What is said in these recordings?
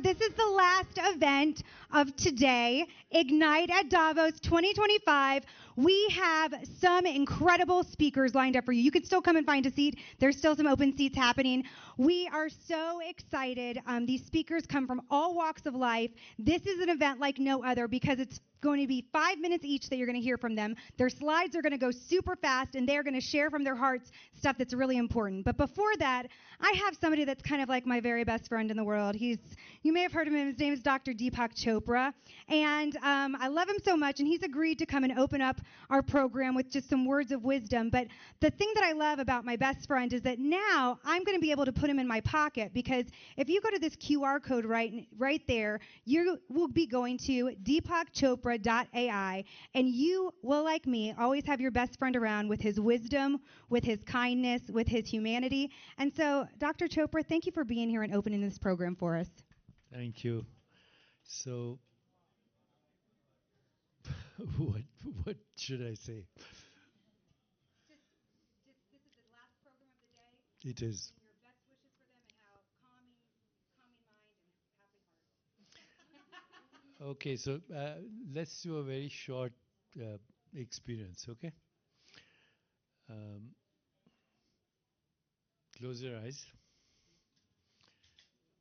this is the last event of today, Ignite at Davos 2025. We have some incredible speakers lined up for you. You can still come and find a seat. There's still some open seats happening. We are so excited. These speakers come from all walks of life. This is an event like no other because it's going to be 5 minutes each that you're going to hear from them. Their slides are going to go super fast, and they're going to share from their hearts stuff that's really important. But before that, I have somebody that's kind of like my very best friend in the world. You may have heard of him. His name is Dr. Deepak Chopra, and I love him so much, and he's agreed to come and open up our program with just some words of wisdom. But the thing that I love about my best friend is that now I'm going to be able to put him in my pocket, because if you go to this QR code right there, you will be going to deepakchopra.ai, and you will, like me, always have your best friend around with his wisdom, with his kindness, with his humanity. And so, Dr. Chopra, thank you for being here and opening this program for us. Thank you. So, what should I say? This is the last program of the day. It is. And your best wishes for them, and how calming mind and happy heart. Okay, so let's do a very short experience, okay? Close your eyes.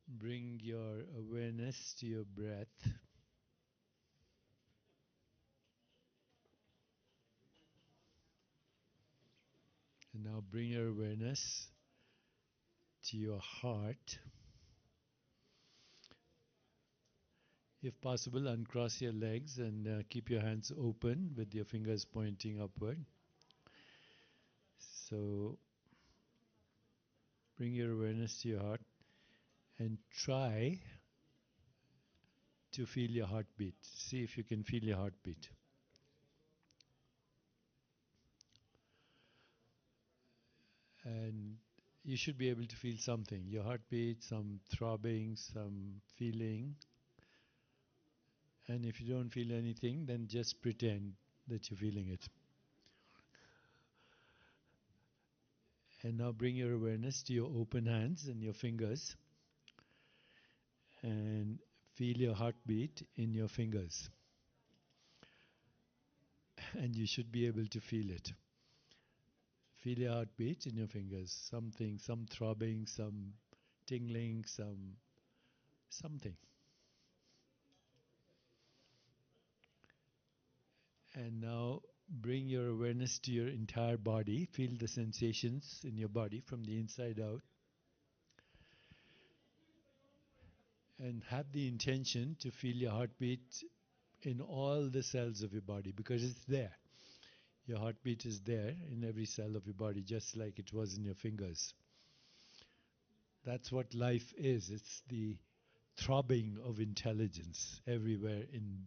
Bring your awareness to your breath. And now bring your awareness to your heart. If possible, uncross your legs and keep your hands open with your fingers pointing upward. So bring your awareness to your heart and try to feel your heartbeat. See if you can feel your heartbeat. And you should be able to feel something. Your heartbeat, some throbbing, some feeling. And if you don't feel anything, then just pretend that you're feeling it. And now bring your awareness to your open hands and your fingers. And feel your heartbeat in your fingers. And you should be able to feel it. Feel your heartbeat in your fingers. Something, some throbbing, some tingling, something. And now bring your awareness to your entire body. Feel the sensations in your body from the inside out. And have the intention to feel your heartbeat in all the cells of your body, because it's there. Your heartbeat is there in every cell of your body, just like it was in your fingers. That's what life is. It's the throbbing of intelligence everywhere in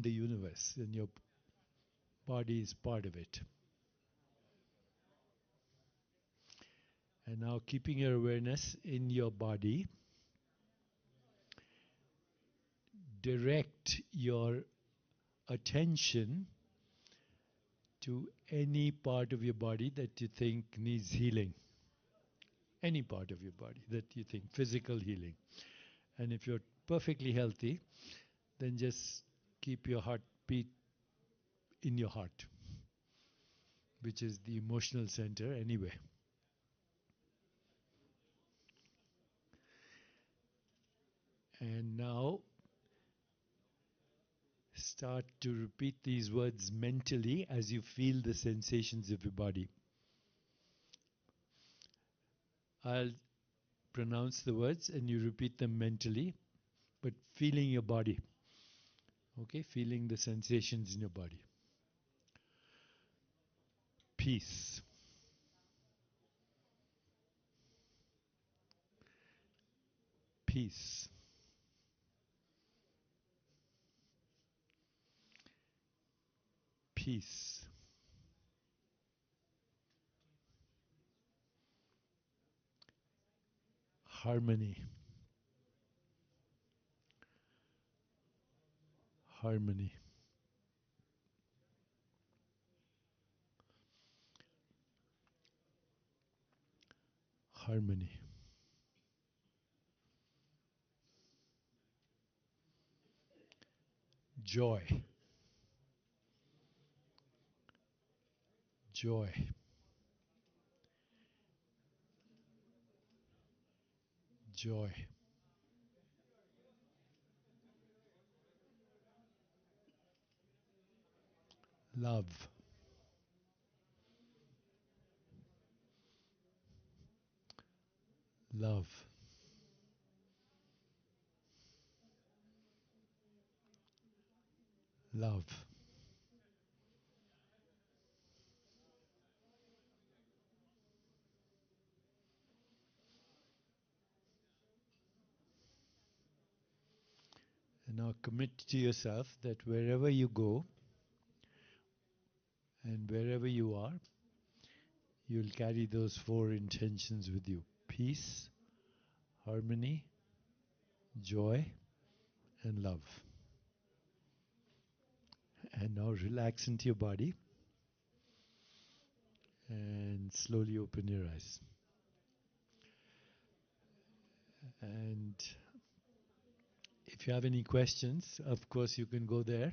the universe, and your body is part of it. And now, keeping your awareness in your body, direct your attention to any part of your body that you think needs healing. Any part of your body that you think, physical healing. And if you're perfectly healthy, then just keep your heartbeat in your heart, which is the emotional center anyway. And now start to repeat these words mentally as you feel the sensations of your body. I'll pronounce the words and you repeat them mentally, but feeling your body. Okay, feeling the sensations in your body. Peace. Peace. Peace. Harmony. Harmony. Harmony. Joy. Joy. Joy. Love. Love. Love. And now commit to yourself that wherever you go and wherever you are, you'll carry those four intentions with you: peace, harmony, joy, and love. And now relax into your body and slowly open your eyes. And if you have any questions, of course, you can go there.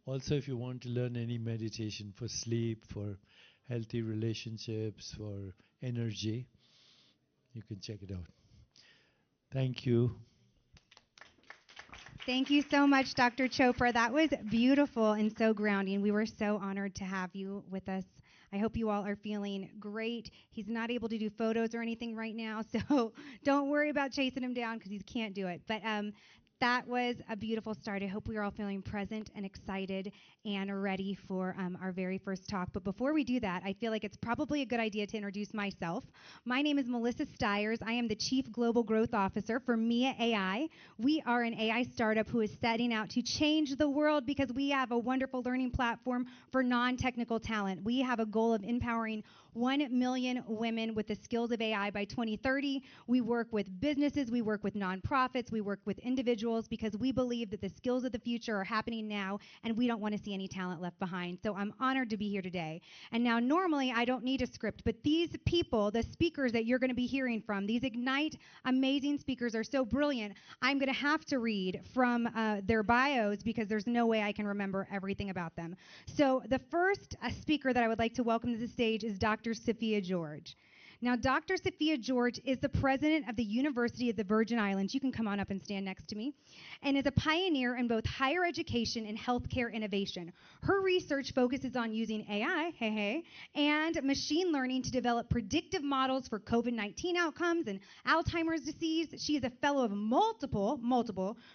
Also, if you want to learn any meditation for sleep, for healthy relationships, for energy, you can check it out. Thank you. Thank you so much, Dr. Chopra. That was beautiful and so grounding. We were so honored to have you with us. I hope you all are feeling great. He's not able to do photos or anything right now, so don't worry about chasing him down because he can't do it. But that was a beautiful start. I hope we are all feeling present and excited and ready for our very first talk. But before we do that, I feel like it's probably a good idea to introduce myself. My name is Melissa Stiers. I am the Chief Global Growth Officer for Mia AI. We are an AI startup who is setting out to change the world because we have a wonderful learning platform for non-technical talent. We have a goal of empowering 1 million women with the skills of AI by 2030. We work with businesses, we work with nonprofits, we work with individuals because we believe that the skills of the future are happening now and we don't want to see any talent left behind. So I'm honored to be here today. And now normally I don't need a script, but these people, the speakers that you're going to be hearing from, these Ignite amazing speakers are so brilliant, I'm going to have to read from their bios because there's no way I can remember everything about them. So the first speaker that I would like to welcome to the stage is Dr. Sophia George. Now, Dr. Sophia George is the president of the University of the Virgin Islands. You can come on up and stand next to me. And is a pioneer in both higher education and healthcare innovation. Her research focuses on using AI, and machine learning to develop predictive models for COVID-19 outcomes and Alzheimer's disease. She is a fellow of multiple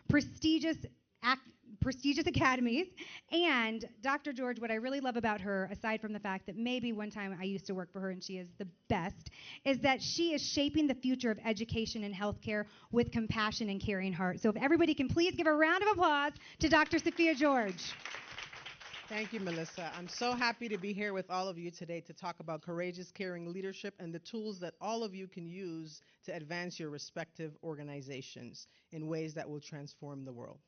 prestigious academies. And Dr. George, what I really love about her, aside from the fact that maybe one time I used to work for her and she is the best, is that she is shaping the future of education and healthcare with compassion and caring heart. So if everybody can please give a round of applause to Dr. Sophia George. Thank you, Melissa. I'm so happy to be here with all of you today to talk about courageous, caring leadership and the tools that all of you can use to advance your respective organizations in ways that will transform the world.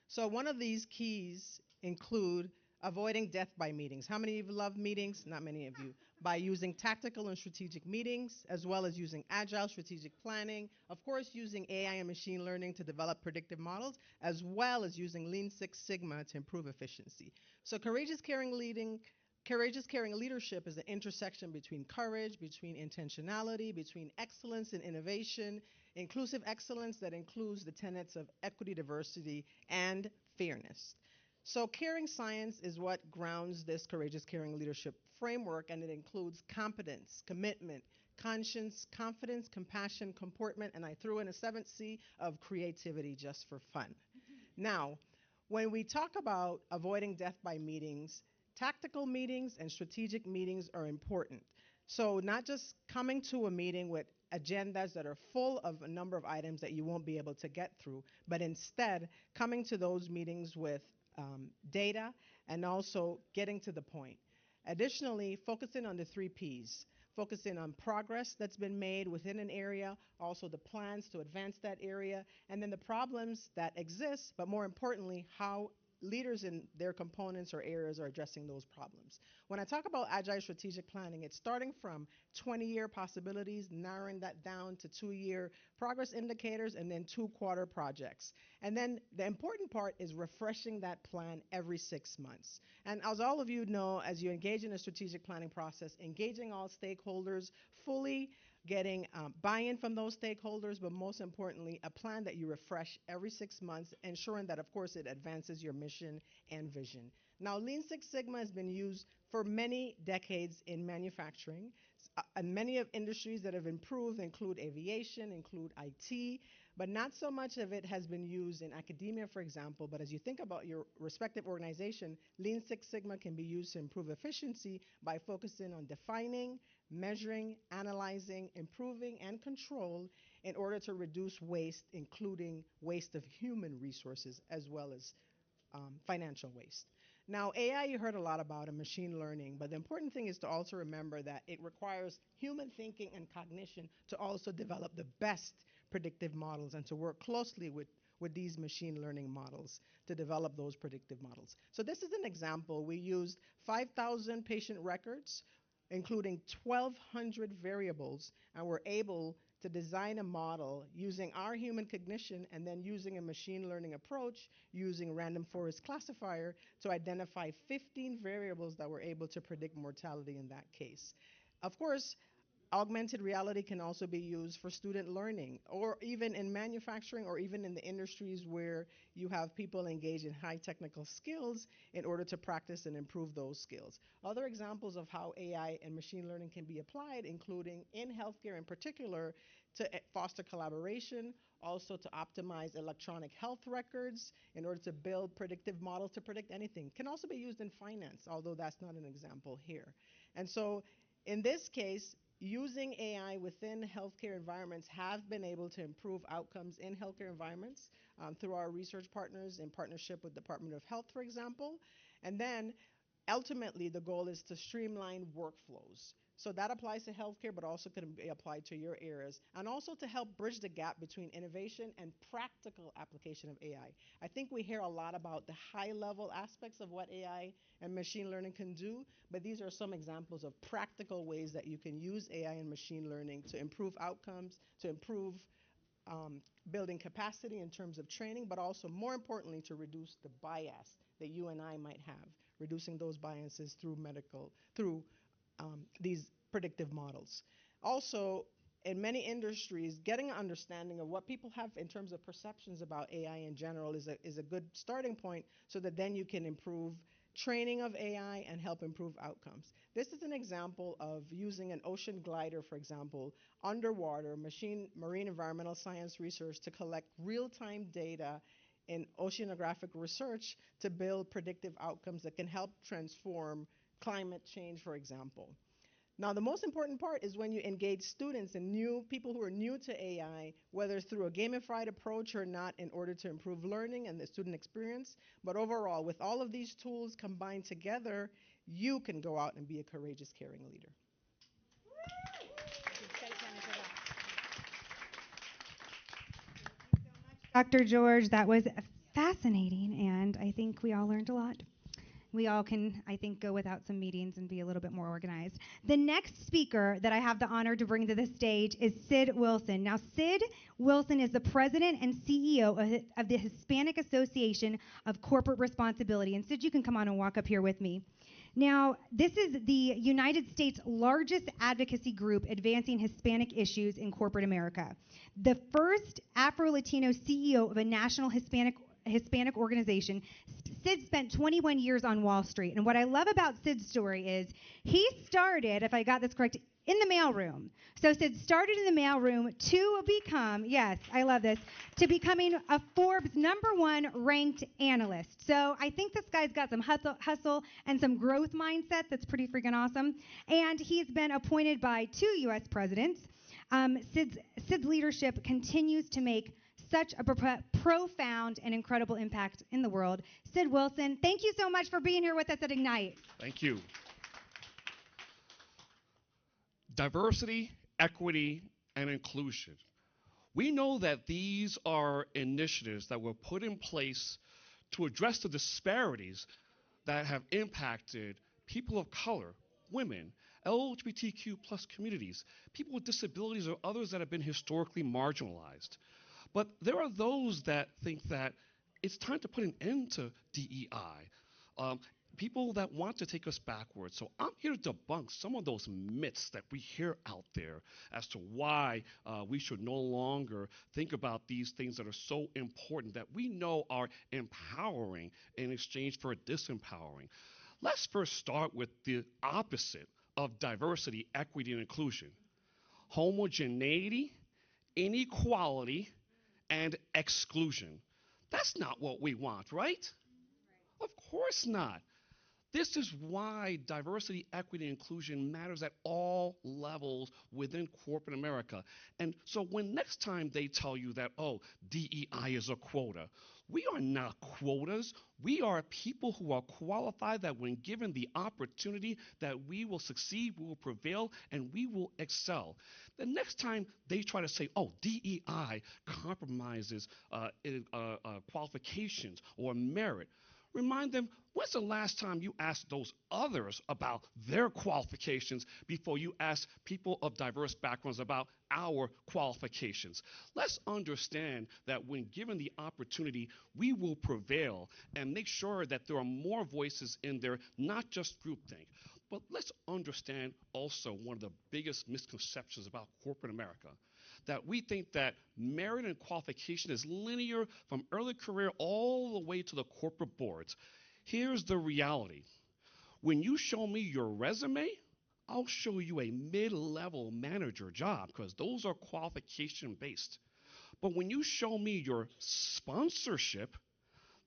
So one of these keys include avoiding death by meetings. How many of you love meetings? Not many of you. By using tactical and strategic meetings, as well as using agile strategic planning, of course using AI and machine learning to develop predictive models, as well as using Lean Six Sigma to improve efficiency. So courageous, caring leadership is the intersection between courage, between intentionality, between excellence and innovation, inclusive excellence that includes the tenets of equity, diversity, and fairness. So caring science is what grounds this courageous, caring leadership framework, and it includes competence, commitment, conscience, confidence, compassion, comportment, and I threw in a seventh C of creativity just for fun. Now, when we talk about avoiding death by meetings, tactical meetings and strategic meetings are important. So not just coming to a meeting with agendas that are full of a number of items that you won't be able to get through, but instead coming to those meetings with data and also getting to the point. Additionally, focusing on the 3 Ps. Focusing on progress that's been made within an area, also the plans to advance that area, and then the problems that exist, but more importantly, how leaders in their components or areas are addressing those problems. When I talk about agile strategic planning, it's starting from 20-year possibilities, narrowing that down to 2-year progress indicators, and then 2-quarter projects. And then the important part is refreshing that plan every 6 months. And as all of you know, as you engage in a strategic planning process, engaging all stakeholders fully, getting buy-in from those stakeholders, but most importantly, a plan that you refresh every 6 months, ensuring that, of course, it advances your mission and vision. Now, Lean Six Sigma has been used for many decades in manufacturing, and many of industries that have improved include aviation, include IT, but not so much of it has been used in academia, for example. But as you think about your respective organization, Lean Six Sigma can be used to improve efficiency by focusing on defining, measuring, analyzing, improving, and control in order to reduce waste, including waste of human resources as well as financial waste. Now, AI, you heard a lot about, and machine learning, but the important thing is to also remember that it requires human thinking and cognition to also develop the best predictive models and to work closely with these machine learning models to develop those predictive models. So this is an example. We used 5,000 patient records, including 1,200 variables, and we're able to design a model using our human cognition and then using a machine learning approach using random forest classifier to identify 15 variables that were able to predict mortality in that case. Of course, augmented reality can also be used for student learning, or even in manufacturing, or even in the industries where you have people engaged in high technical skills in order to practice and improve those skills. Other examples of how AI and machine learning can be applied, including in healthcare in particular, to foster collaboration, also to optimize electronic health records in order to build predictive models to predict anything. Can also be used in finance, although that's not an example here. And so in this case, using AI within healthcare environments have been able to improve outcomes in healthcare environments through our research partners in partnership with Department of Health, for example. And then ultimately, the goal is to streamline workflows. So that applies to healthcare, but also can be applied to your areas, and also to help bridge the gap between innovation and practical application of AI. I think we hear a lot about the high-level aspects of what AI and machine learning can do, but these are some examples of practical ways that you can use AI and machine learning to improve outcomes, to improve building capacity in terms of training, but also, more importantly, to reduce the bias that you and I might have, reducing those biases through these predictive models. Also, in many industries, getting an understanding of what people have in terms of perceptions about AI in general is a good starting point, so that then you can improve training of AI and help improve outcomes. This is an example of using an ocean glider, for example, underwater marine environmental science research to collect real-time data in oceanographic research to build predictive outcomes that can help transform climate change, for example. Now, the most important part is when you engage students and new people who are new to AI, whether through a gamified approach or not, in order to improve learning and the student experience. But overall, with all of these tools combined together, you can go out and be a courageous, caring leader. Dr. George, that was fascinating, and I think we all learned a lot. We all can, I think, go without some meetings and be a little bit more organized. The next speaker that I have the honor to bring to the stage is Sid Wilson. Now, Sid Wilson is the president and CEO of the Hispanic Association of Corporate Responsibility. And Sid, you can come on and walk up here with me. Now, this is the United States' largest advocacy group advancing Hispanic issues in corporate America. The first Afro-Latino CEO of a national Hispanic organization. Sid spent 21 years on Wall Street. And what I love about Sid's story is he started, if I got this correct, in the mailroom. So Sid started in the mailroom to become, yes, I love this, to becoming a Forbes #1 ranked analyst. So I think this guy's got some hustle and some growth mindset that's pretty freaking awesome. And he's been appointed by 2 U.S. presidents. Sid's leadership continues to make such a profound and incredible impact in the world. Sid Wilson, thank you so much for being here with us at Ignite. Thank you. Diversity, equity, and inclusion. We know that these are initiatives that were put in place to address the disparities that have impacted people of color, women, LGBTQ plus communities, people with disabilities, or others that have been historically marginalized. But there are those that think that it's time to put an end to DEI. People that want to take us backwards. So I'm here to debunk some of those myths that we hear out there as to why we should no longer think about these things that are so important that we know are empowering in exchange for disempowering. Let's first start with the opposite of diversity, equity, and inclusion: homogeneity, inequality, and exclusion. That's not what we want, right? Of course not. This is why diversity, equity, and inclusion matters at all levels within corporate America. And so when next time they tell you that, oh, DEI is a quota, we are not quotas. We are people who are qualified that when given the opportunity that we will succeed, we will prevail, and we will excel. The next time they try to say, oh, DEI compromises qualifications or merit, remind them, when's the last time you asked those others about their qualifications before you ask people of diverse backgrounds about our qualifications? Let's understand that when given the opportunity, we will prevail and make sure that there are more voices in there, not just groupthink. But let's understand also one of the biggest misconceptions about corporate America, that we think that merit and qualification is linear from early career all the way to the corporate boards. Here's the reality. When you show me your resume, I'll show you a mid-level manager job because those are qualification based. But when you show me your sponsorship,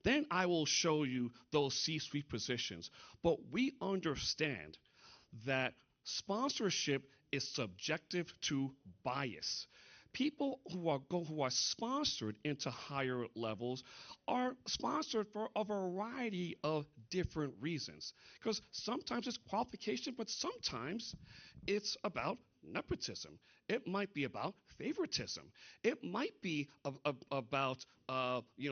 then I will show you those C-suite positions. But we understand that sponsorship is subjective to bias. People who are sponsored into higher levels are sponsored for a variety of different reasons. Because sometimes it's qualification, but sometimes it's about nepotism. It might be about favoritism. It might be about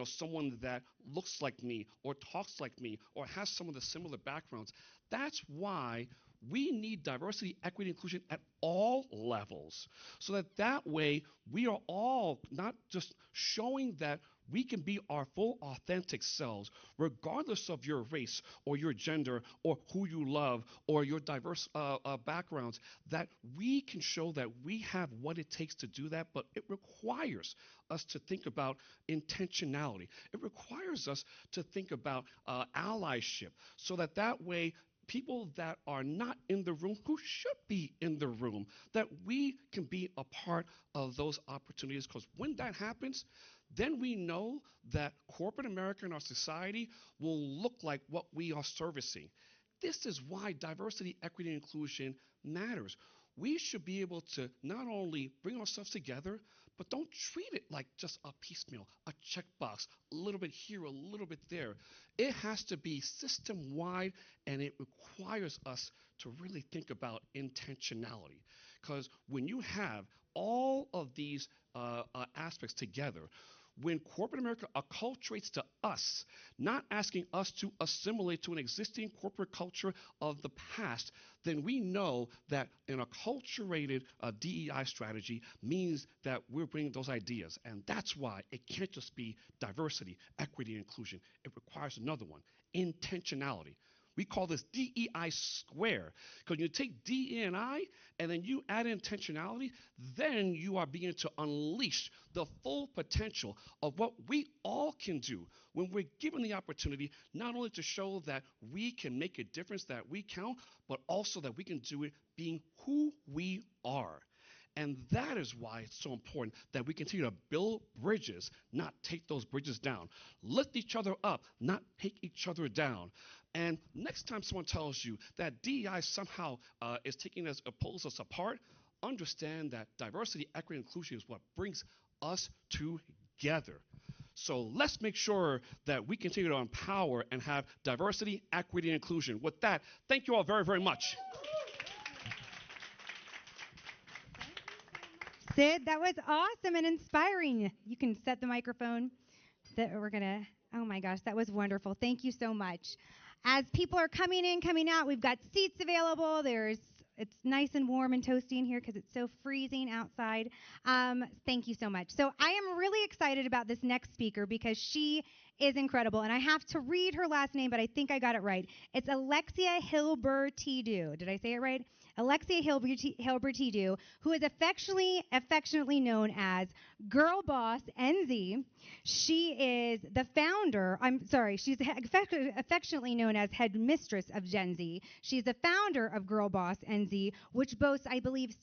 someone that looks like me or talks like me or has some of the similar backgrounds. That's why we need diversity, equity, inclusion at all levels, so that way we are all not just showing that we can be our full authentic selves regardless of your race or your gender or who you love or your diverse backgrounds, that we can show that we have what it takes to do that. But it requires us to think about intentionality. It requires us to think about allyship, so that way people that are not in the room, who should be in the room, that we can be a part of those opportunities. Because when that happens, then we know that corporate America and our society will look like what we are servicing. This is why diversity, equity, and inclusion matters. We should be able to not only bring ourselves together, but don't treat it like just a piecemeal, a checkbox, a little bit here, a little bit there. It has to be system-wide, and it requires us to really think about intentionality. Because when you have all of these aspects together, when corporate America acculturates to us, not asking us to assimilate to an existing corporate culture of the past, then we know that an acculturated DEI strategy means that we're bringing those ideas. And that's why it can't just be diversity, equity, and inclusion. It requires another one: intentionality. We call this DEI square, because you take DE&I and then you add intentionality, then you are beginning to unleash the full potential of what we all can do when we're given the opportunity, not only to show that we can make a difference, that we count, but also that we can do it being who we are. And that is why it's so important that we continue to build bridges, not take those bridges down. Lift each other up, not take each other down. And next time someone tells you that DEI somehow is taking us, pulls us apart, understand that diversity, equity, and inclusion is what brings us together. So let's make sure that we continue to empower and have diversity, equity, and inclusion. With that, thank you all very, very much. Sid, that was awesome and inspiring. You can set the microphone that we're going to Oh my gosh, that was wonderful. Thank you so much. As people are coming in, coming out, we've got seats available. It's nice and warm and toasty in here because it's so freezing outside. Thank you so much. So I am really excited about this next speaker because she is incredible. And I have to read her last name, but I think I got it right. It's Alexia Hilbertidou. Did I say it right? Alexia Hilbertidou, who is affectionately known as Girl Boss NZ. She is the founder, she's affectionately known as head mistress of Gen Z. She's the founder of Girl Boss NZ, which boasts, I believe,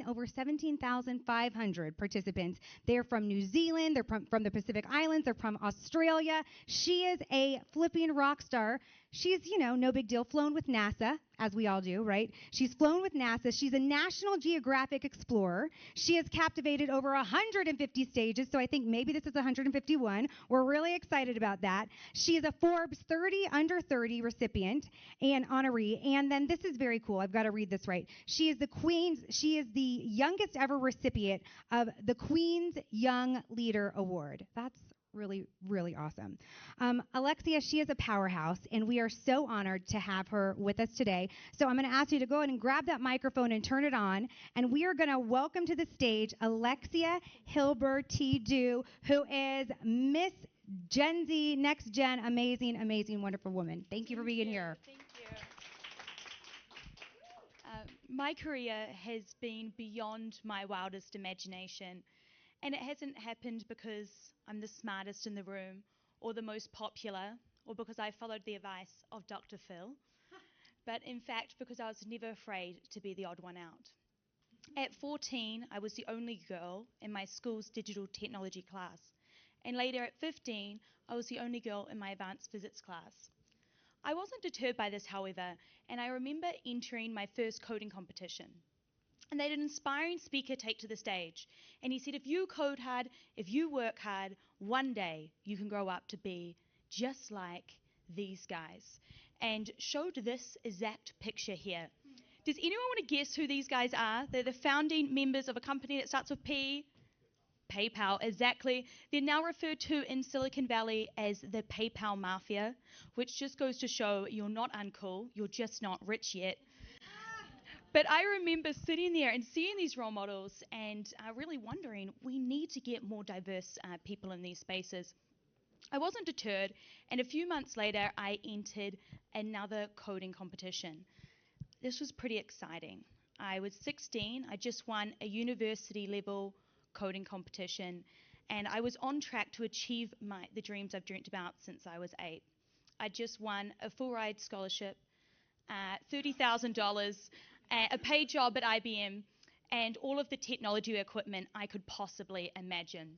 over 17,500 participants. They're from New Zealand, they're from the Pacific Islands, they're from Australia. She is a flipping rock star. She's, no big deal, flown with NASA, as we all do, right? She's flown with NASA. She's a National Geographic explorer. She has captivated over 150 stages, so I think maybe this is 151. We're really excited about that. She is a Forbes 30 Under 30 recipient and honoree. And then this is very cool. I've got to read this right. She is the youngest ever recipient of the Queen's Young Leader Award. That's really, really awesome. Alexia, she is a powerhouse, and we are so honored to have her with us today. So I'm going to ask you to go ahead and grab that microphone and turn it on, and we are going to welcome to the stage Alexia Hilbertidou, who is Miss Gen Z, Next Gen, amazing, amazing, wonderful woman. Thank you for being here. Thank you. My career has been beyond my wildest imagination. And it hasn't happened because I'm the smartest in the room or the most popular or because I followed the advice of Dr. Phil, but in fact because I was never afraid to be the odd one out. At 14, I was the only girl in my school's digital technology class. And later at 15, I was the only girl in my advanced physics class. I wasn't deterred by this, however, and I remember entering my first coding competition. And they had an inspiring speaker take to the stage. And he said, if you code hard, if you work hard, one day you can grow up to be just like these guys. And showed this exact picture here. Does anyone want to guess who these guys are? They're the founding members of a company that starts with P. PayPal, exactly. They're now referred to in Silicon Valley as the PayPal Mafia, which just goes to show you're not uncool, you're just not rich yet. But I remember sitting there and seeing these role models and really wondering, we need to get more diverse people in these spaces. I wasn't deterred, and a few months later, I entered another coding competition. This was pretty exciting. I was 16, I just won a university-level coding competition, and I was on track to achieve the dreams I've dreamt about since I was 8. I just won a full-ride scholarship, $30,000, a paid job at IBM, and all of the technology equipment I could possibly imagine.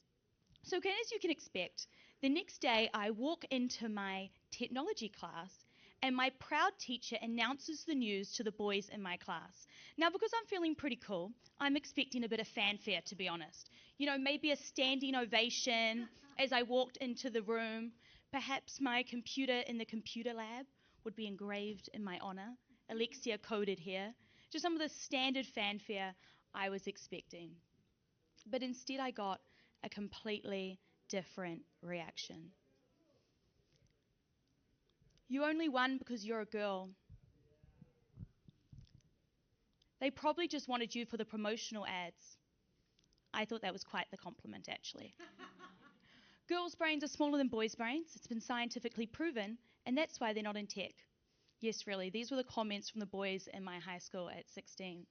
So as you can expect, the next day I walk into my technology class and my proud teacher announces the news to the boys in my class. Now, because I'm feeling pretty cool, I'm expecting a bit of fanfare, to be honest. Maybe a standing ovation as I walked into the room. Perhaps my computer in the computer lab would be engraved in my honor. Alexia coded here. Just some of the standard fanfare I was expecting. But instead I got a completely different reaction. You only won because you're a girl. They probably just wanted you for the promotional ads. I thought that was quite the compliment, actually. Girls' brains are smaller than boys' brains. It's been scientifically proven, and that's why they're not in tech. Yes, really, these were the comments from the boys in my high school at 16.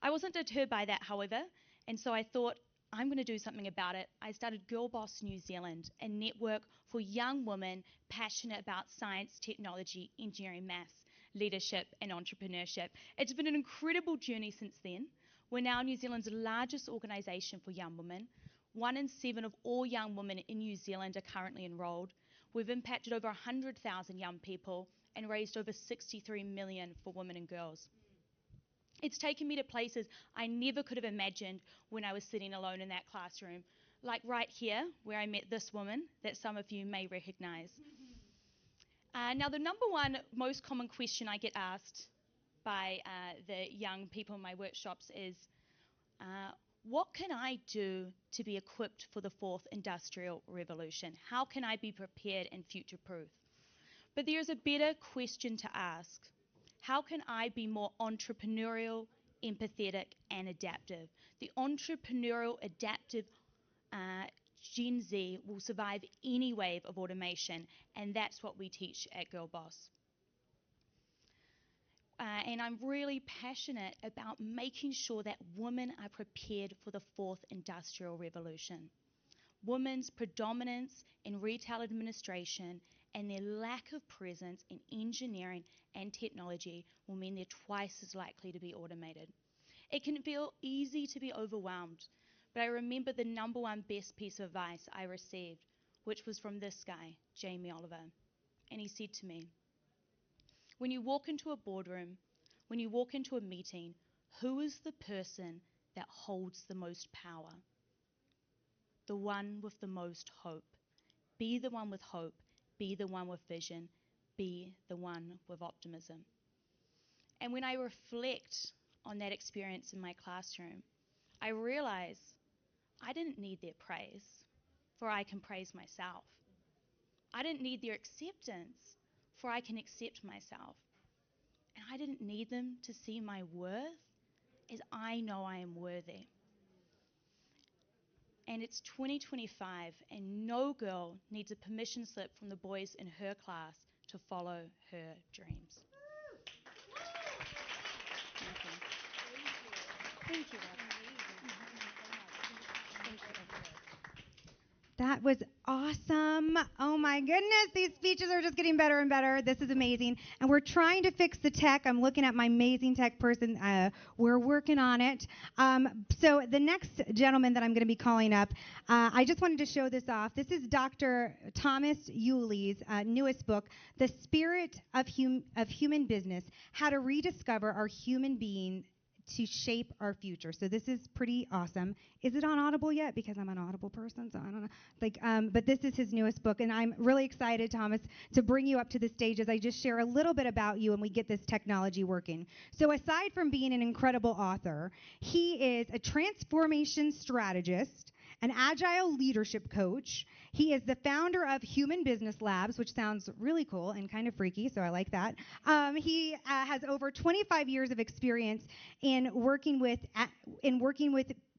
I wasn't deterred by that, however, and so I thought, I'm going to do something about it. I started Girl Boss New Zealand, a network for young women passionate about science, technology, engineering, maths, leadership, and entrepreneurship. It's been an incredible journey since then. We're now New Zealand's largest organisation for young women. 1 in 7 of all young women in New Zealand are currently enrolled. We've impacted over 100,000 young people and raised over 63 million for women and girls. It's taken me to places I never could have imagined when I was sitting alone in that classroom, like right here, where I met this woman that some of you may recognize. Now, the number one most common question I get asked by the young people in my workshops is, what can I do to be equipped for the fourth industrial revolution? How can I be prepared and future-proof? But there's a better question to ask. How can I be more entrepreneurial, empathetic, and adaptive? The entrepreneurial, adaptive Gen Z will survive any wave of automation, and that's what we teach at Girl Boss. And I'm really passionate about making sure that women are prepared for the fourth industrial revolution. Women's predominance in retail administration and their lack of presence in engineering and technology will mean they're twice as likely to be automated. It can feel easy to be overwhelmed, but I remember the number one best piece of advice I received, which was from this guy, Jamie Oliver. And he said to me, when you walk into a boardroom, when you walk into a meeting, who is the person that holds the most power? The one with the most hope. Be the one with hope. Be the one with vision. Be the one with optimism. And when I reflect on that experience in my classroom, I realize I didn't need their praise, for I can praise myself. I didn't need their acceptance, for I can accept myself. And I didn't need them to see my worth, as I know I am worthy. And it's 2025, and no girl needs a permission slip from the boys in her class to follow her dreams. Thank you. Thank you, Rob. That was awesome. Oh my goodness, these speeches are just getting better and better. This is amazing. And we're trying to fix the tech. I'm looking at my amazing tech person. We're working on it. So the next gentleman that I'm going to be calling up, I just wanted to show this off. This is Dr. Thomas Yuli's newest book, The Spirit of Human Business, How to Rediscover Our Human Being to Shape Our Future. So this is pretty awesome. Is it on Audible yet? Because I'm an Audible person, so I don't know. But this is his newest book, and I'm really excited, Thomas, to bring you up to the stage as I just share a little bit about you and we get this technology working. So aside from being an incredible author, he is a transformation strategist, an agile leadership coach. He is the founder of Human Business Labs, which sounds really cool and kind of freaky, so I like that. He has over 25 years of experience in working with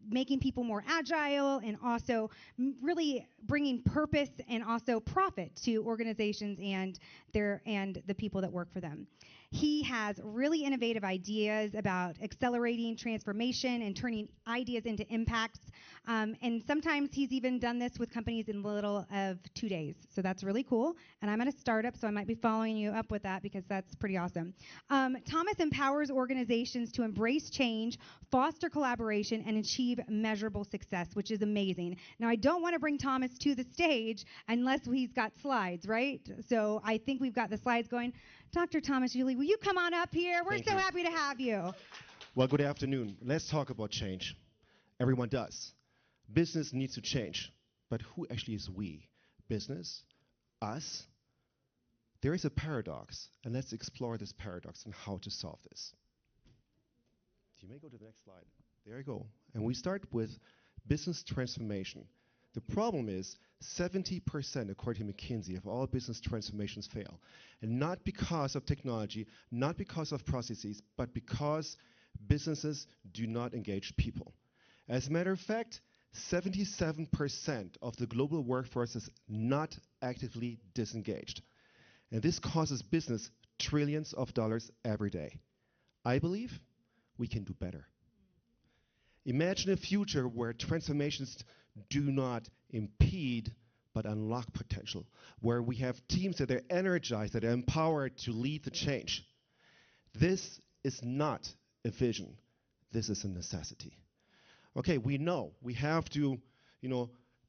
making people more agile and also really bringing purpose and also profit to organizations and the people that work for them. He has really innovative ideas about accelerating transformation and turning ideas into impacts. And sometimes he's even done this with companies in little of 2 days. So that's really cool. And I'm at a startup, so I might be following you up with that because that's pretty awesome. Thomas empowers organizations to embrace change, foster collaboration, and achieve measurable success, which is amazing. Now, I don't want to bring Thomas to the stage unless he's got slides, right? So I think we've got the slides going. Dr. Thomas Yuli, will you come on up here? We're so happy to have you. Well, good afternoon. Let's talk about change. Everyone does. Business needs to change. But who actually is we? Business? Us? There is a paradox, and let's explore this paradox and how to solve this. You may go to the next slide. There you go. And we start with business transformation. The problem is 70%, according to McKinsey, of all business transformations fail. And not because of technology, not because of processes, but because businesses do not engage people. As a matter of fact, 77% of the global workforce is not actively disengaged. And this causes business trillions of dollars every day. I believe we can do better. Imagine a future where transformations do not impede but unlock potential, where we have teams that are energized, that are empowered to lead the change. This is not a vision. This is a necessity. Okay, we know we have to,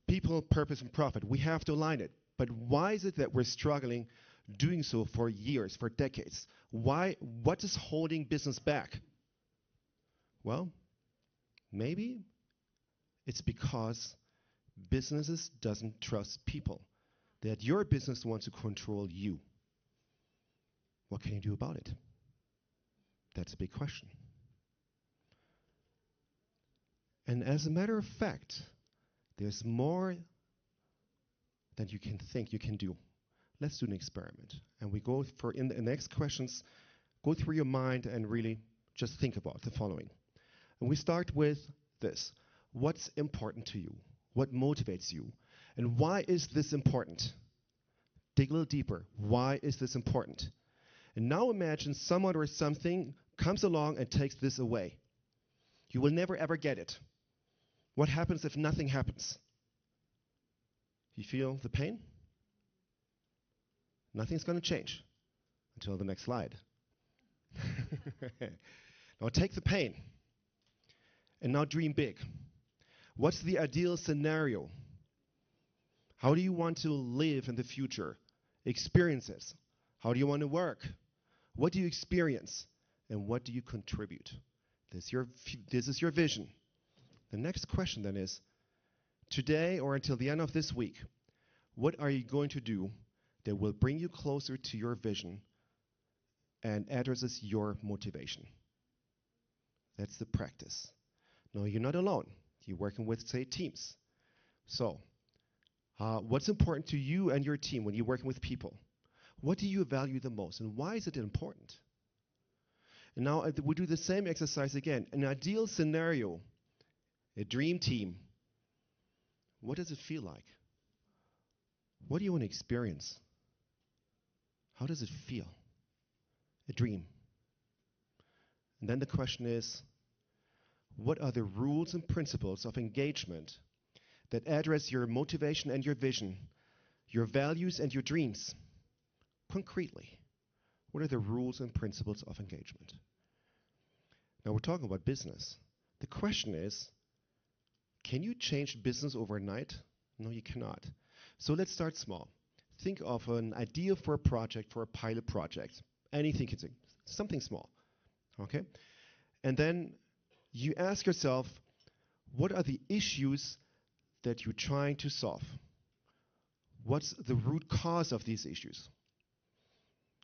people, purpose, and profit. We have to align it. But why is it that we're struggling doing so for years, for decades? Why? What is holding business back? Well, maybe it's because businesses doesn't trust people, that your business wants to control you. What can you do about it? That's a big question. And as a matter of fact, there's more than you can think you can do. Let's do an experiment. And we go for, in the next questions, go through your mind and really just think about the following. And we start with this. What's important to you? What motivates you? And why is this important? Dig a little deeper. Why is this important? And now imagine someone or something comes along and takes this away. You will never ever get it. What happens if nothing happens? You feel the pain? Nothing's going to change until the next slide. Now take the pain and now dream big. What's the ideal scenario? How do you want to live in the future? Experiences. How do you want to work? What do you experience? And what do you contribute? This is your vision. The next question then is, today or until the end of this week, what are you going to do that will bring you closer to your vision and addresses your motivation? That's the practice. No, you're not alone. You're working with, say, teams. So, what's important to you and your team when you're working with people? What do you value the most, and why is it important? And now we do the same exercise again. An ideal scenario, a dream team. What does it feel like? What do you want to experience? How does it feel? A dream. And then the question is, what are the rules and principles of engagement that address your motivation and your vision, your values and your dreams? Concretely, what are the rules and principles of engagement? Now we're talking about business. The question is, can you change business overnight? No, you cannot. So let's start small. Think of an idea for a project, for a pilot project. Anything, something small. Okay? And then you ask yourself, what are the issues that you're trying to solve? What's the root cause of these issues?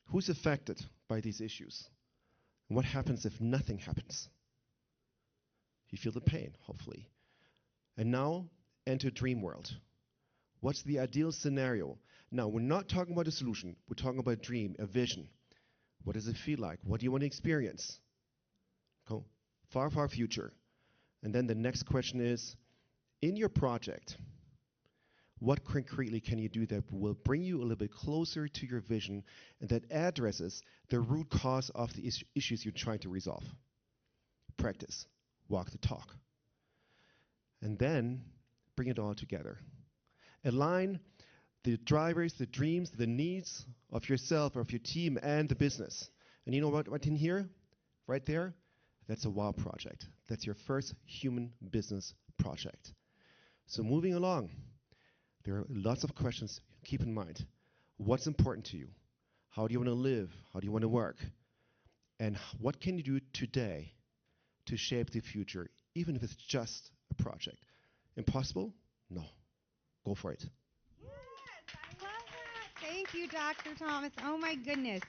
Who's affected by these issues? And what happens if nothing happens? You feel the pain, hopefully. And now, enter dream world. What's the ideal scenario? Now, we're not talking about a solution. We're talking about a dream, a vision. What does it feel like? What do you want to experience? Go far, far future. And then the next question is, in your project, what concretely can you do that will bring you a little bit closer to your vision and that addresses the root cause of the issues you're trying to resolve? Practice. Walk the talk. And then bring it all together. Align the drivers, the dreams, the needs of yourself, of your team, and the business. And you know what in here? Right there? That's a wow project. That's your first human business project. So moving along, there are lots of questions. Keep in mind, what's important to you? How do you want to live? How do you want to work? And what can you do today to shape the future, even if it's just a project? Impossible? No. Go for it. Yes, I love that. Thank you, Dr. Thomas. Oh my goodness.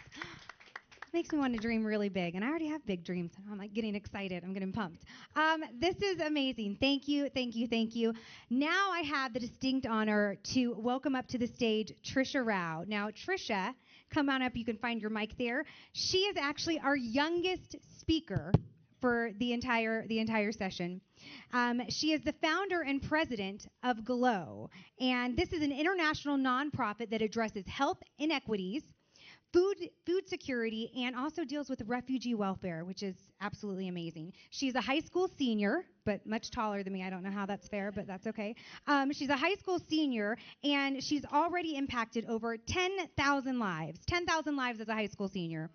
Makes me want to dream really big, and I already have big dreams. I'm like getting excited. I'm getting pumped. This is amazing. Thank you, thank you, thank you. Now I have the distinct honor to welcome up to the stage Trisha Rao. Now, Trisha, come on up. You can find your mic there. She is actually our youngest speaker for the entire session. She is the founder and president of GLOW, and this is an international nonprofit that addresses health inequities, food security, and also deals with refugee welfare, which is absolutely amazing. She's a high school senior, but much taller than me. I don't know how that's fair, but that's okay. She's a high school senior, and she's already impacted over 10,000 lives as a high school senior,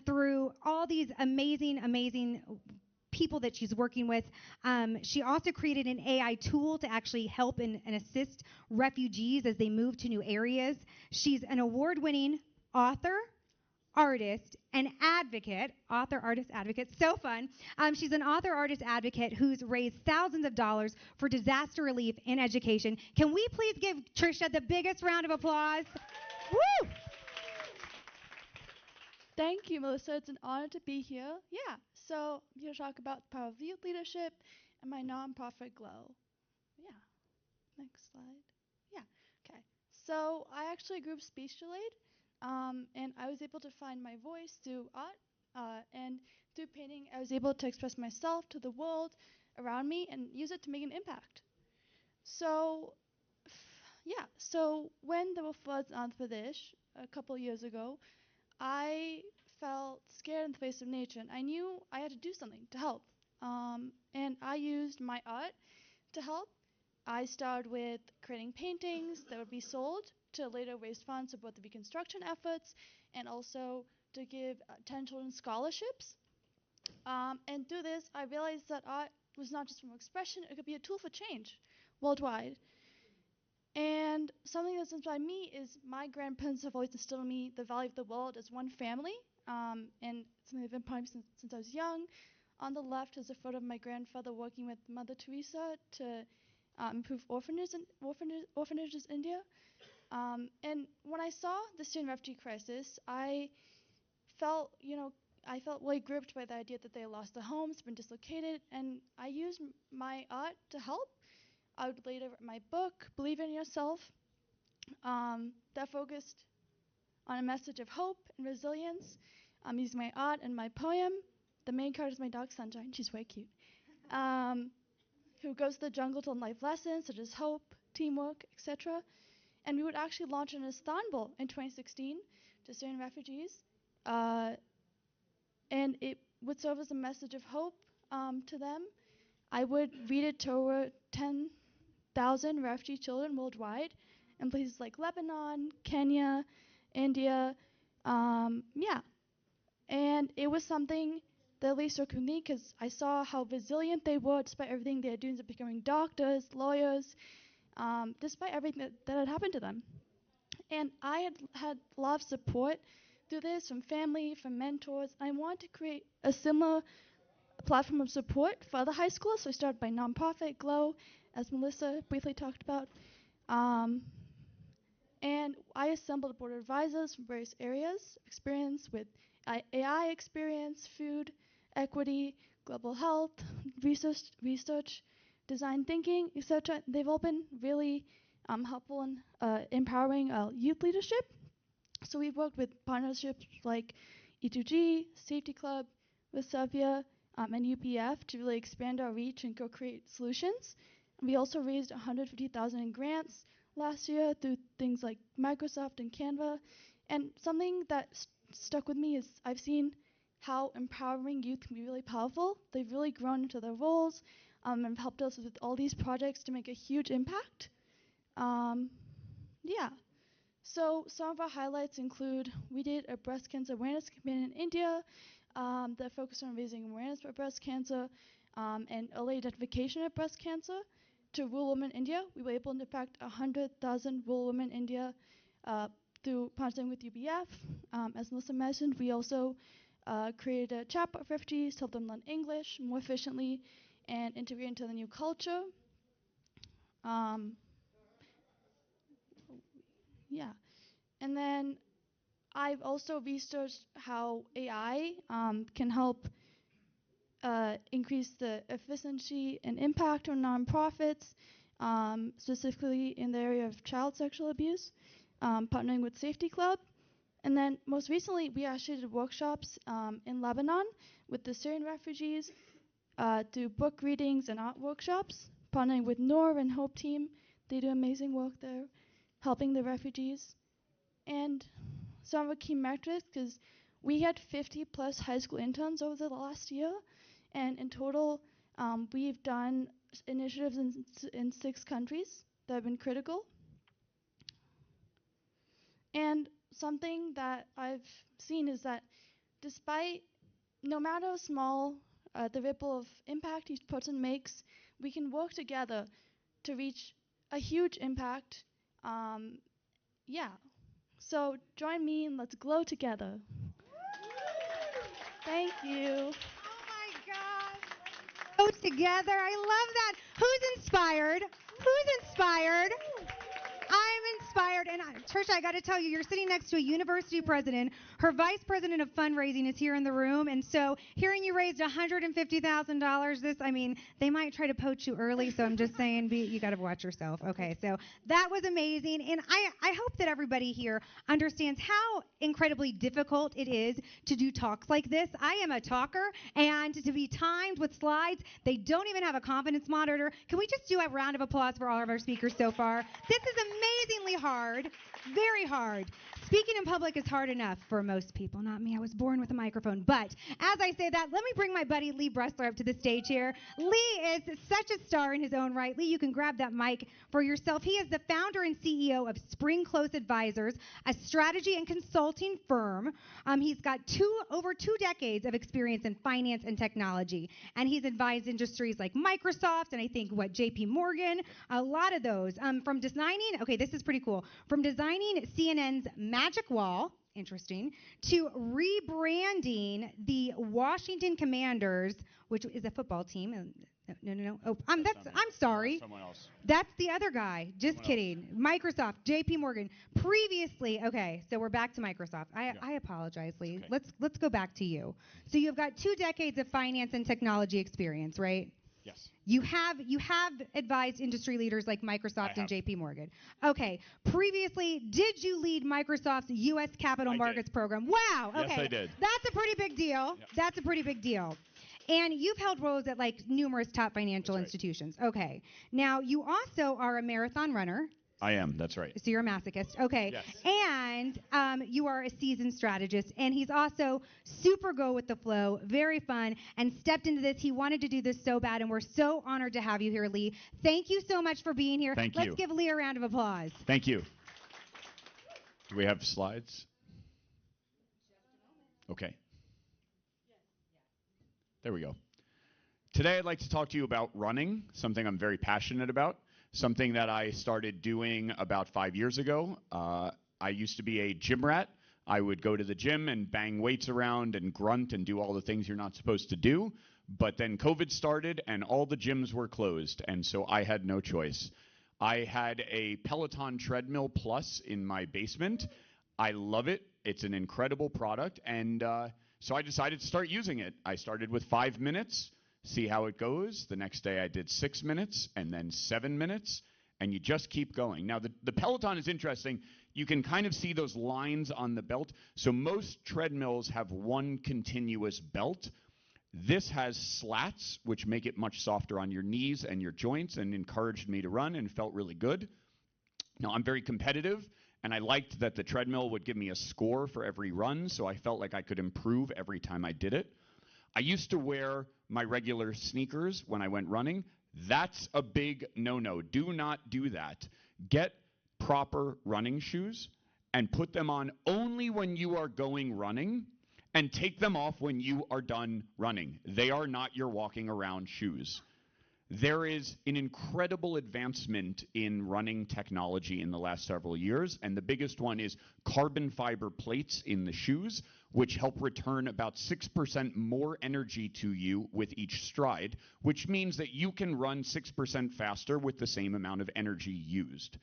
through all these amazing people that she's working with. She also created an AI tool to actually help and assist refugees as they move to new areas. She's an award-winning author, artist, and advocate. Author, artist, advocate. So fun. She's an author, artist, advocate who's raised thousands of dollars for disaster relief and education. Can we please give Trisha the biggest round of applause? Woo! Thank you, Melissa. It's an honor to be here. Yeah, so I'm here to talk about the power of youth leadership and my nonprofit glow. Yeah, next slide. Yeah, okay. So I actually grew up speech delayed, and I was able to find my voice through art, and through painting, I was able to express myself to the world around me and use it to make an impact. So, yeah, so when there were floods in Andhra Pradesh a couple years ago, I felt scared in the face of nature, and I knew I had to do something to help. And I used my art to help. I started with creating paintings that would be sold to later raise funds to support the reconstruction efforts and also to give 10 children scholarships. And through this, I realized that art was not just from expression, it could be a tool for change worldwide. And something that's inspired me is my grandparents have always instilled in me the value of the world as one family, and something they've been part of since I was young. On the left is a photo of my grandfather working with Mother Teresa to improve orphanages in India. And when I saw the Syrian refugee crisis, I felt really gripped by the idea that they lost their homes, been dislocated, and I used my art to help. I would later write my book, Believe in Yourself, that focused on a message of hope and resilience. I'm using my art and my poem. The main character is my dog, Sunshine. She's very cute. Who goes to the jungle to learn life lessons such as hope, teamwork, etc. And we would actually launch in Istanbul in 2016 to Syrian refugees. And it would serve as a message of hope to them. I would read it to over 10,000 refugee children worldwide in places like Lebanon, Kenya, India. Yeah. And it was something that really struck with me because I saw how resilient they were despite everything they had doing, becoming doctors, lawyers, despite everything that had happened to them. And I had a lot of support through this from family, from mentors. I wanted to create a similar platform of support for other high schools. So I started my nonprofit, Glow, as Melissa briefly talked about. And I assembled a board of advisors from various areas, experience with AI experience, food, equity, global health, research, design thinking, etc. They've all been really helpful in empowering youth leadership. So we've worked with partnerships like E2G, Safety Club, Vesavia, and UPF to really expand our reach and co-create solutions. And we also raised $150,000 in grants last year through things like Microsoft and Canva. And something that stuck with me is I've seen how empowering youth can be really powerful. They've really grown into their roles and helped us with all these projects to make a huge impact. Yeah. So some of our highlights include we did a breast cancer awareness campaign in India that focused on raising awareness for breast cancer and early identification of breast cancer to rural women in India. We were able to impact 100,000 rural women in India through partnering with UBF. As Melissa mentioned, we also created a chatbot for refugees to help them learn English more efficiently and integrate into the new culture. Yeah. And then I've also researched how AI can help increase the efficiency and impact on nonprofits, specifically in the area of child sexual abuse, partnering with Safety Club. And then most recently, we actually did workshops in Lebanon with the Syrian refugees through book readings and art workshops, partnering with Noor and Hope Team. They do amazing work there, helping the refugees. And some of the key metrics, because we had 50 plus high school interns over the last year, and in total, we've done initiatives in 6 countries that have been critical. And something that I've seen is that despite, no matter how small the ripple of impact each person makes, we can work together to reach a huge impact. Yeah. So join me and let's glow together. Thank you. Oh my gosh. Go together. I love that. Who's inspired? Who's inspired? I'm inspired. And Trisha, I got to tell you, you're sitting next to a university president. Her vice president of fundraising is here in the room, and so hearing you raised $150,000, they might try to poach you early, so I'm just saying, you got to watch yourself. Okay, so that was amazing, and I hope that everybody here understands how incredibly difficult it is to do talks like this. I am a talker, and to be timed with slides, they don't even have a confidence monitor. Can we just do a round of applause for all of our speakers so far? This is amazingly hard, very hard. Speaking in public is hard enough for most people, not me. I was born with a microphone. But as I say that, let me bring my buddy Lee Bressler up to the stage here. Lee is such a star in his own right. Lee, you can grab that mic for yourself. He is the founder and CEO of Spring Close Advisors, a strategy and consulting firm. He's got over 2 decades of experience in finance and technology. And he's advised industries like Microsoft and I think, JP Morgan, a lot of those. From designing, okay, this is pretty cool, from designing CNN's Magic Wall, interesting, to rebranding the Washington Commanders, which is a football team. No. Oh, I'm sorry. Someone else. That's the other guy. Just kidding. Microsoft, JP Morgan. Previously, okay, so we're back to Microsoft. I apologize, Lee. Okay. Let's go back to you. So you've got 2 decades of finance and technology experience, right? Yes. You have advised industry leaders like Microsoft and JP Morgan. Okay. Previously, did you lead Microsoft's U.S. Capital Markets program? Wow. Okay. Yes, I did. That's a pretty big deal. Yep. That's a pretty big deal. And you've held roles at numerous top financial institutions. Okay. Now, you also are a marathon runner. I am. That's right. So you're a masochist. Okay. Yes. And you are a seasoned strategist. And he's also super go with the flow, very fun, and stepped into this. He wanted to do this so bad, and we're so honored to have you here, Lee. Thank you so much for being here. Thank you. Let's give Lee a round of applause. Thank you. Do we have slides? Okay. There we go. Today I'd like to talk to you about running, something I'm very passionate about, something that I started doing about 5 years ago. I used to be a gym rat. I would go to the gym and bang weights around and grunt and do all the things you're not supposed to do. But then COVID started and all the gyms were closed, and so I had no choice. I had a Peloton Treadmill Plus in my basement. I love it. It's an incredible product, and so I decided to start using it. I started with 5 minutes, see how it goes. The next day I did 6 minutes and then 7 minutes, and you just keep going. Now, the Peloton is interesting. You can kind of see those lines on the belt. So most treadmills have one continuous belt. This has slats, which make it much softer on your knees and your joints and encouraged me to run and felt really good. Now, I'm very competitive, and I liked that the treadmill would give me a score for every run, so I felt like I could improve every time I did it. I used to wear my regular sneakers when I went running. That's a big no-no. Do not do that. Get proper running shoes and put them on only when you are going running, and take them off when you are done running. They are not your walking around shoes. There is an incredible advancement in running technology in the last several years, and the biggest one is carbon fiber plates in the shoes, which help return about 6% more energy to you with each stride, which means that you can run 6% faster with the same amount of energy used.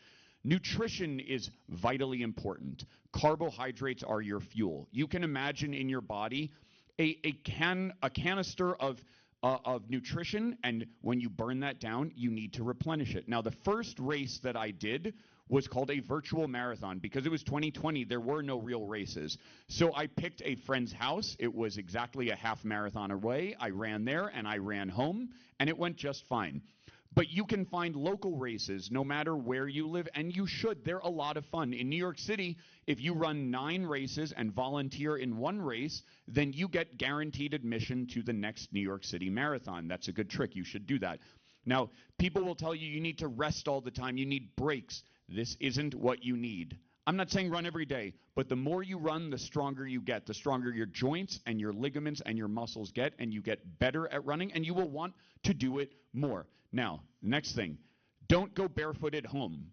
Nutrition is vitally important. Carbohydrates are your fuel. You can imagine in your body a canister of nutrition, and when you burn that down, you need to replenish it. Now, the first race that I did was called a virtual marathon. Because it was 2020, there were no real races. So I picked a friend's house. It was exactly a half marathon away. I ran there and I ran home, and it went just fine. But you can find local races no matter where you live, and you should. They're a lot of fun. In New York City, if you run 9 races and volunteer in 1 race, then you get guaranteed admission to the next New York City Marathon. That's a good trick. You should do that. Now, people will tell you you need to rest all the time. You need breaks. This isn't what you need. I'm not saying run every day, but the more you run, the stronger you get. The stronger your joints and your ligaments and your muscles get, and you get better at running, and you will want to do it more. Now, next thing, don't go barefoot at home.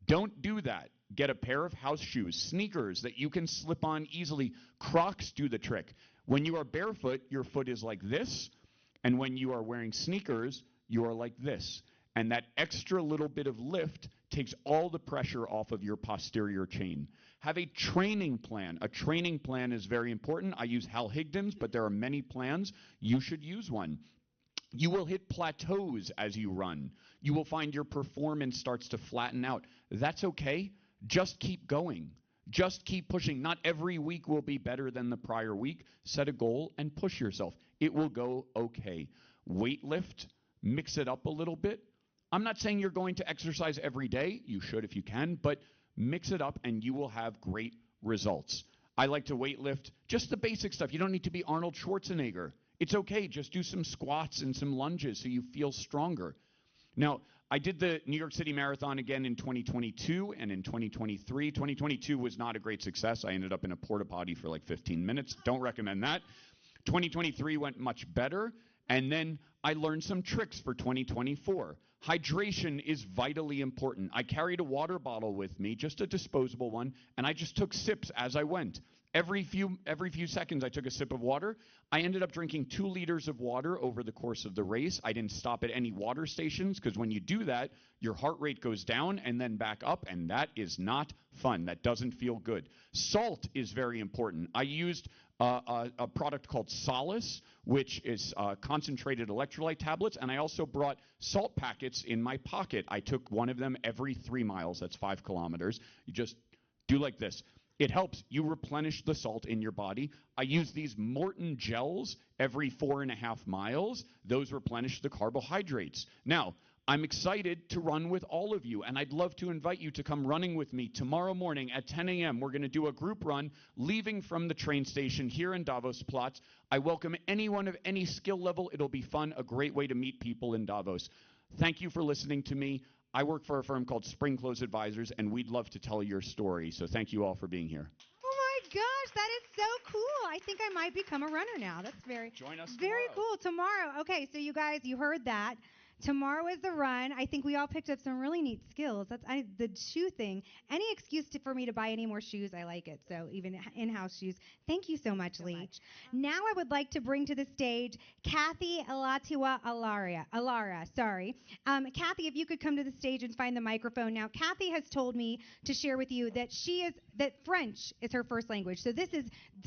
Don't do that. Get a pair of house shoes, sneakers that you can slip on easily. Crocs do the trick. When you are barefoot, your foot is like this, and when you are wearing sneakers, you are like this. And that extra little bit of lift takes all the pressure off of your posterior chain. Have a training plan. A training plan is very important. I use Hal Higdon's, but there are many plans. You should use one. You will hit plateaus as you run. You will find your performance starts to flatten out. That's okay. Just keep going. Just keep pushing. Not every week will be better than the prior week. Set a goal and push yourself. It will go okay. Weightlift, mix it up a little bit. I'm not saying you're going to exercise every day. You should if you can, but mix it up and you will have great results. I like to weightlift just the basic stuff. You don't need to be Arnold Schwarzenegger. It's okay. Just do some squats and some lunges so you feel stronger. Now, I did the New York City Marathon again in 2022 and in 2023. 2022 was not a great success. I ended up in a porta potty for like 15 minutes. Don't recommend that. 2023 went much better. And then I learned some tricks for 2024. Hydration is vitally important. I carried a water bottle with me, just a disposable one, and I just took sips as I went. Every few seconds I took a sip of water. I ended up drinking 2 liters of water over the course of the race. I didn't stop at any water stations because when you do that, your heart rate goes down and then back up, and that is not fun. That doesn't feel good. Salt is very important. I used a product called Solace, which is concentrated electrolyte tablets, and I also brought salt packets in my pocket. I took one of them every 3 miles. That's 5 kilometers. You just do like this. It helps you replenish the salt in your body. I use these Morton gels every 4.5 miles. Those replenish the carbohydrates. Now, I'm excited to run with all of you, and I'd love to invite you to come running with me tomorrow morning at 10 a.m. We're going to do a group run leaving from the train station here in Davos Platz. I welcome anyone of any skill level. It'll be fun, a great way to meet people in Davos. Thank you for listening to me. I work for a firm called Spring Close Advisors, and we'd love to tell your story. So thank you all for being here. Oh my gosh, that is so cool. I think I might become a runner now. That's Join us very tomorrow. cool. Tomorrow. Okay, so you guys, you heard that. Tomorrow is the run. I think we all picked up some really neat skills. The shoe thing. Any excuse for me to buy any more shoes, I like it. So even in-house shoes. Thank you so much, Lee. Now I would like to bring to the stage Kathy Elatiwa Alara. Sorry. Kathy, if you could come to the stage and find the microphone. Now, Kathy has told me to share with you that that French is her first language. So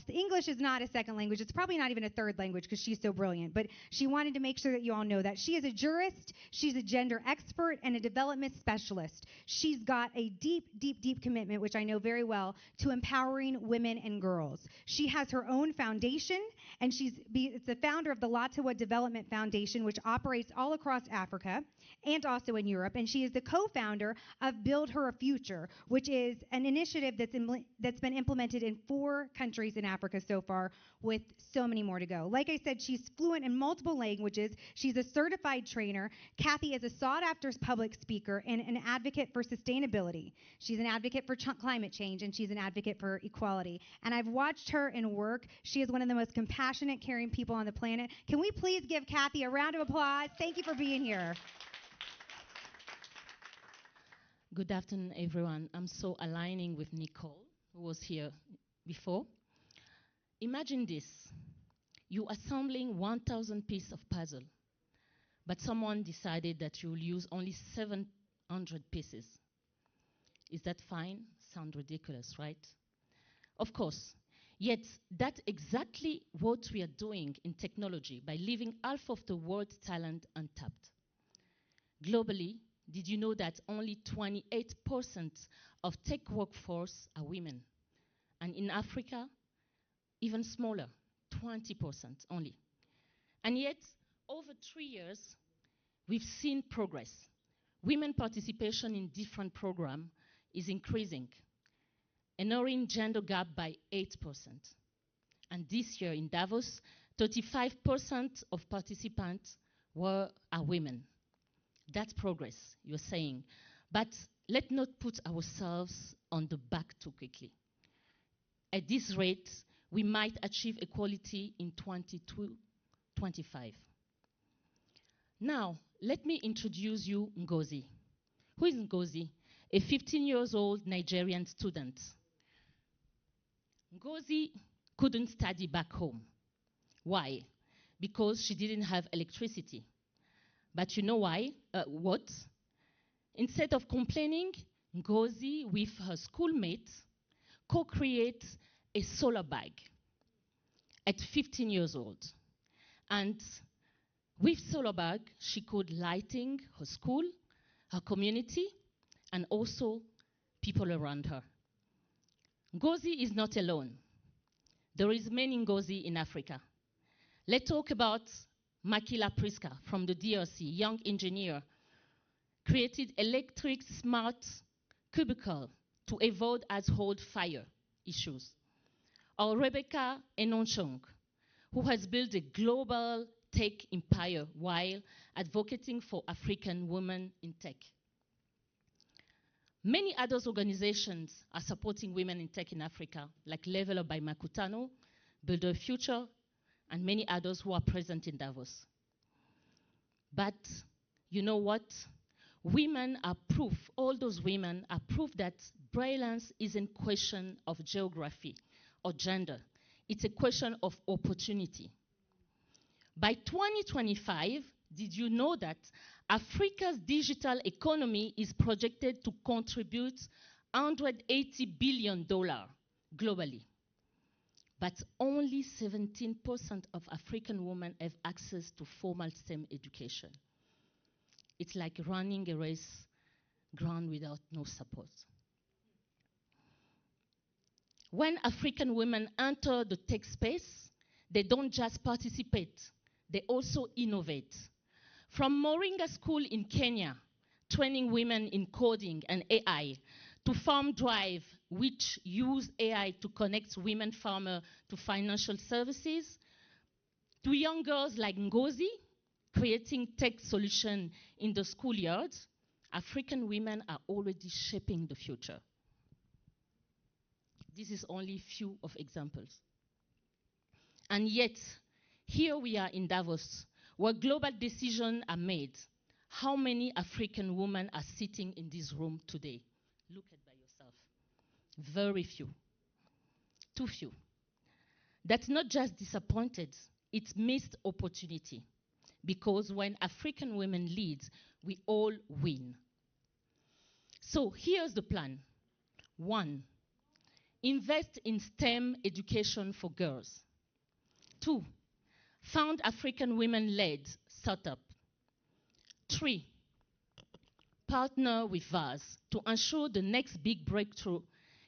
English is not a second language. It's probably not even a third language because she's so brilliant. But she wanted to make sure that you all know that. She is a jurist. She's a gender expert and a development specialist. She's got a deep, deep, deep commitment, which I know very well, to empowering women and girls. She has her own foundation, and it's the founder of the Latawa Development Foundation, which operates all across Africa and also in Europe. And she is the co-founder of Build Her a Future, which is an initiative that's been implemented in 4 countries in Africa so far, with so many more to go. Like I said, she's fluent in multiple languages. She's a certified trainer. Kathy is a sought-after public speaker and an advocate for sustainability. She's an advocate for climate change, and she's an advocate for equality. And I've watched her in work. She is one of the most compassionate, caring people on the planet. Can we please give Kathy a round of applause? Thank you for being here. Good afternoon, everyone. I'm so aligning with Nicole, who was here before. Imagine this. You're assembling 1,000 pieces of puzzle, but someone decided that you'll use only 700 pieces. Is that fine? Sounds ridiculous, right? Of course. Yet, that's exactly what we are doing in technology by leaving half of the world's talent untapped. Globally, did you know that only 28% of tech workforce are women? And in Africa, even smaller, 20% only. And yet, over 3 years, we've seen progress. Women participation in different programs is increasing, and narrowing gender gap by 8%. And this year in Davos, 35% of participants are women. That's progress, you're saying. But let's not put ourselves on the back too quickly. At this rate, we might achieve equality in 2025. Now, let me introduce you Ngozi. Who is Ngozi? A 15-year-old Nigerian student. Ngozi couldn't study back home. Why? Because she didn't have electricity. But you know why? What? Instead of complaining, Ngozi, with her schoolmates, co-create a solar bag at 15 years old. And with solar bag, she could lighting her school, her community, and also people around her. Ngozi is not alone. There is many Ngozi in Africa. Let's talk about Makila Priska from the DRC, young engineer, created electric smart cubicle to avoid household fire issues. Or Rebecca Enonchong, who has built a global tech empire while advocating for African women in tech. Many other organizations are supporting women in tech in Africa, like Level Up by Makutano, Build a Future, and many others who are present in Davos. But you know what? Women are proof, all those women are proof that brilliance isn't a question of geography or gender. It's a question of opportunity. By 2025, did you know that Africa's digital economy is projected to contribute $180 billion globally? But only 17% of African women have access to formal STEM education. It's like running a race ground without no support. When African women enter the tech space, they don't just participate, they also innovate. From Moringa School in Kenya, training women in coding and AI, to Farm Drive, which use AI to connect women farmers to financial services, to young girls like Ngozi, creating tech solutions in the schoolyards, African women are already shaping the future. This is only a few of examples. And yet, here we are in Davos, where global decisions are made. How many African women are sitting in this room today? Look at by yourself. Very few. Too few. That's not just disappointed, it's missed opportunity. Because when African women lead, we all win. So here's the plan. 1, invest in STEM education for girls. 2, found African women-led startup. 3, partner with VAS to ensure the next big breakthrough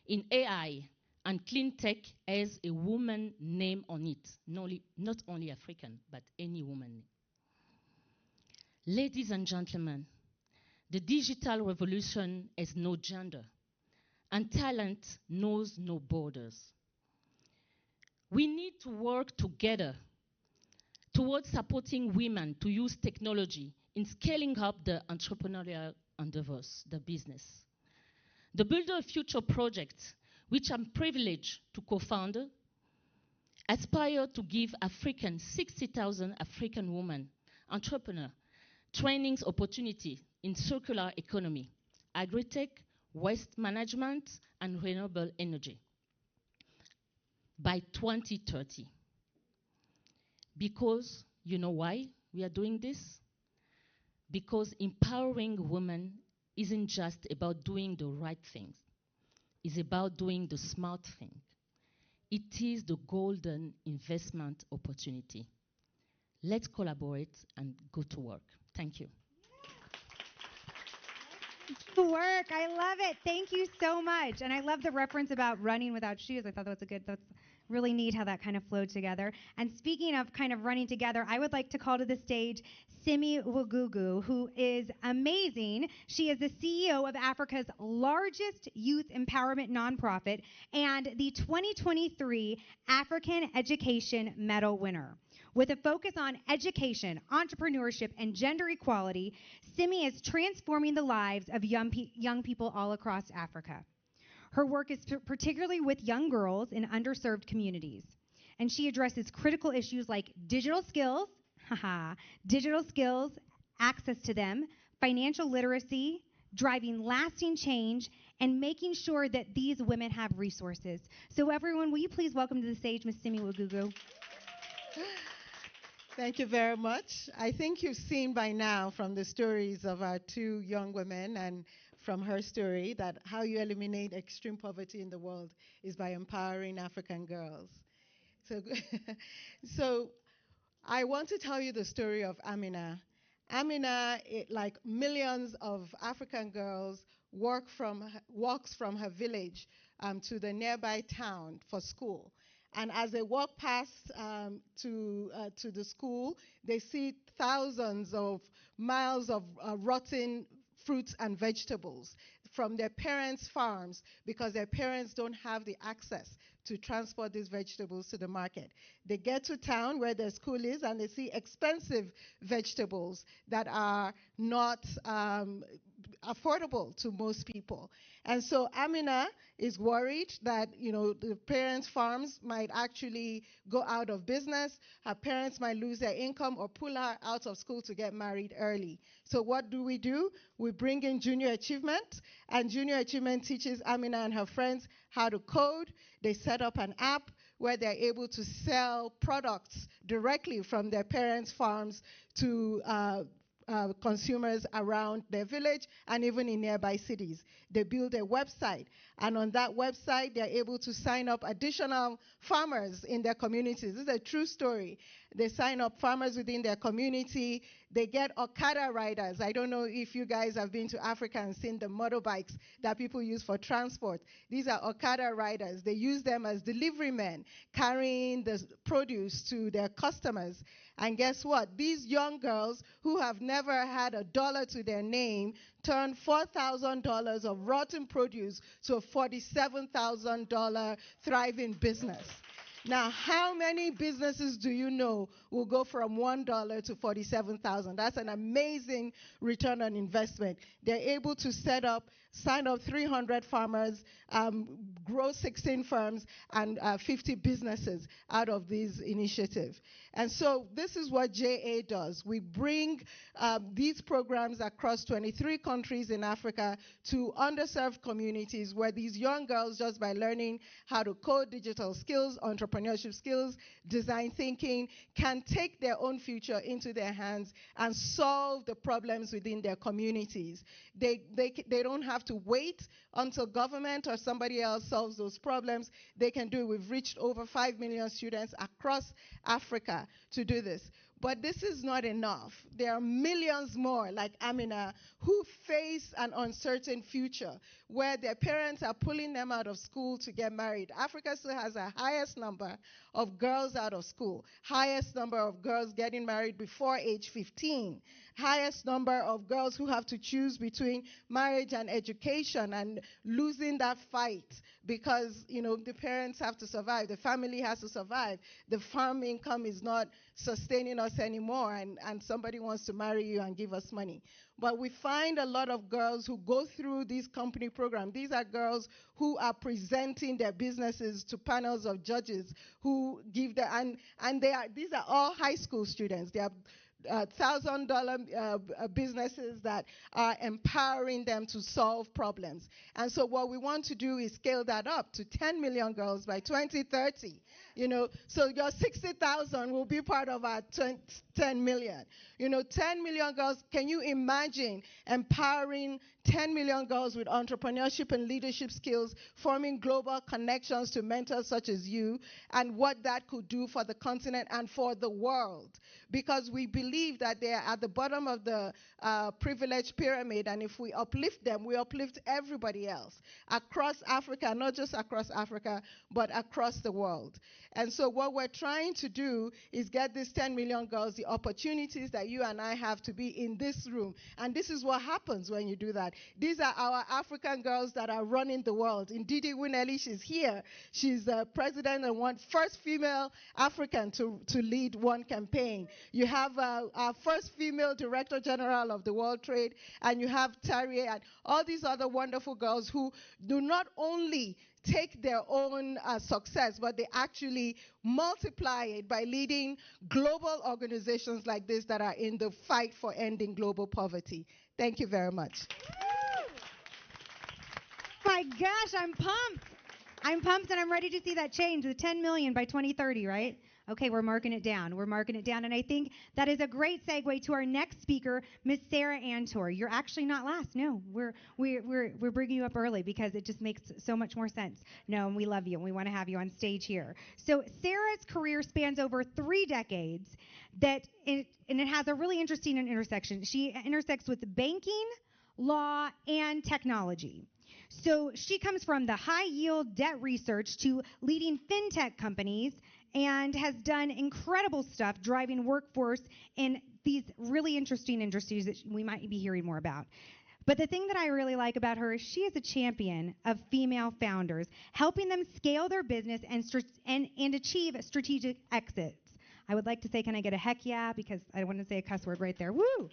in AI and clean tech has a woman name on it. Not only African, but any woman. Ladies and gentlemen, the digital revolution has no gender, and talent knows no borders. We need to work together towards supporting women to use technology in scaling up the entrepreneurial endeavors, the business. The Build a Future project, which I'm privileged to co-found, aspire to give 60,000 African women entrepreneurs trainings opportunity in circular economy, agri-tech, waste management, and renewable energy by 2030. Because, you know why we are doing this? Because empowering women isn't just about doing the right things. It's about doing the smart thing. It is the golden investment opportunity. Let's collaborate and go to work. Thank you. Work. I love it. Thank you so much. And I love the reference about running without shoes. I thought that's really neat how that kind of flowed together. And speaking of kind of running together, I would like to call to the stage Simi Wagugu, who is amazing. She is the CEO of Africa's largest youth empowerment nonprofit and the 2023 African Education Medal winner. With a focus on education, entrepreneurship, and gender equality, Simi is transforming the lives of young people all across Africa. Her work is particularly with young girls in underserved communities, and she addresses critical issues like digital skills, access to them, financial literacy, driving lasting change, and making sure that these women have resources. So everyone, will you please welcome to the stage Ms. Simi Wagugu. Thank you very much. I think you've seen by now from the stories of our two young women and from her story that how you eliminate extreme poverty in the world is by empowering African girls. So, so I want to tell you the story of Amina. Amina, like millions of African girls, walks from her village to the nearby town for school. And as they walk past to the school, they see thousands of miles of rotten fruits and vegetables from their parents' farms because their parents don't have the access to transport these vegetables to the market. They get to town where their school is and they see expensive vegetables that are not affordable to most people. And so Amina is worried that, the parents' farms might actually go out of business. Her parents might lose their income or pull her out of school to get married early. So what do? We bring in Junior Achievement, and Junior Achievement teaches Amina and her friends how to code. They set up an app where they're able to sell products directly from their parents' farms to consumers around their village and even in nearby cities. They build a website, and on that website, they're able to sign up additional farmers in their communities. This is a true story. They sign up farmers within their community. They get Okada riders. I don't know if you guys have been to Africa and seen the motorbikes that people use for transport. These are Okada riders. They use them as delivery men, carrying the produce to their customers. And guess what? These young girls who have never had a dollar to their name turn $4,000 of rotten produce to a $47,000 thriving business. Now, how many businesses do you know will go from $1 to $47,000? That's an amazing return on investment. They're able to sign up 300 farmers, grow 16 firms, and 50 businesses out of this initiative. And so this is what JA does. We bring these programs across 23 countries in Africa to underserved communities where these young girls, just by learning how to code, digital skills, entrepreneurship skills, design thinking, can take their own future into their hands and solve the problems within their communities. They don't have to wait until government or somebody else solves those problems. They can do it. We've reached over 5 million students across Africa to do this. But this is not enough. There are millions more like Amina who face an uncertain future where their parents are pulling them out of school to get married. Africa still has the highest number of girls out of school, highest number of girls getting married before age 15, highest number of girls who have to choose between marriage and education and losing that fight because, the parents have to survive, the family has to survive, the farm income is not sustaining us anymore, and somebody wants to marry you and give us money. But we find a lot of girls who go through these company programs. These are girls who are presenting their businesses to panels of judges who give these are all high school students. They are $1,000 businesses that are empowering them to solve problems. And so what we want to do is scale that up to 10 million girls by 2030. So your 60,000 will be part of our 10 million. 10 million girls, can you imagine empowering 10 million girls with entrepreneurship and leadership skills, forming global connections to mentors such as you, and what that could do for the continent and for the world? Because we believe that they are at the bottom of the privilege pyramid, and if we uplift them, we uplift everybody else across Africa, not just across Africa, but across the world. And so what we're trying to do is get these 10 million girls the opportunities that you and I have to be in this room. And this is what happens when you do that. These are our African girls that are running the world. Ndidi Winelli, she's here. She's the president and first female African to lead one campaign. You have our first female director general of the World Trade, and you have Tarie and all these other wonderful girls who do not only take their own success, but they actually multiply it by leading global organizations like this that are in the fight for ending global poverty. Thank you very much. My gosh, I'm pumped. I'm pumped and I'm ready to see that change, the 10 million by 2030, right? Okay, we're marking it down. We're marking it down. And I think that is a great segue to our next speaker, Miss Sarah Antor. You're actually not last. No, we're bringing you up early because it just makes so much more sense. No, and we love you, and we want to have you on stage here. So Sarah's career spans over 3 decades, and it has a really interesting intersection. She intersects with banking, law, and technology. So she comes from the high-yield debt research to leading fintech companies and has done incredible stuff driving workforce in these really interesting industries that we might be hearing more about. But the thing that I really like about her is she is a champion of female founders, helping them scale their business and achieve strategic exits. I would like to say, can I get a heck yeah? Because I want to say a cuss word right there. Woo!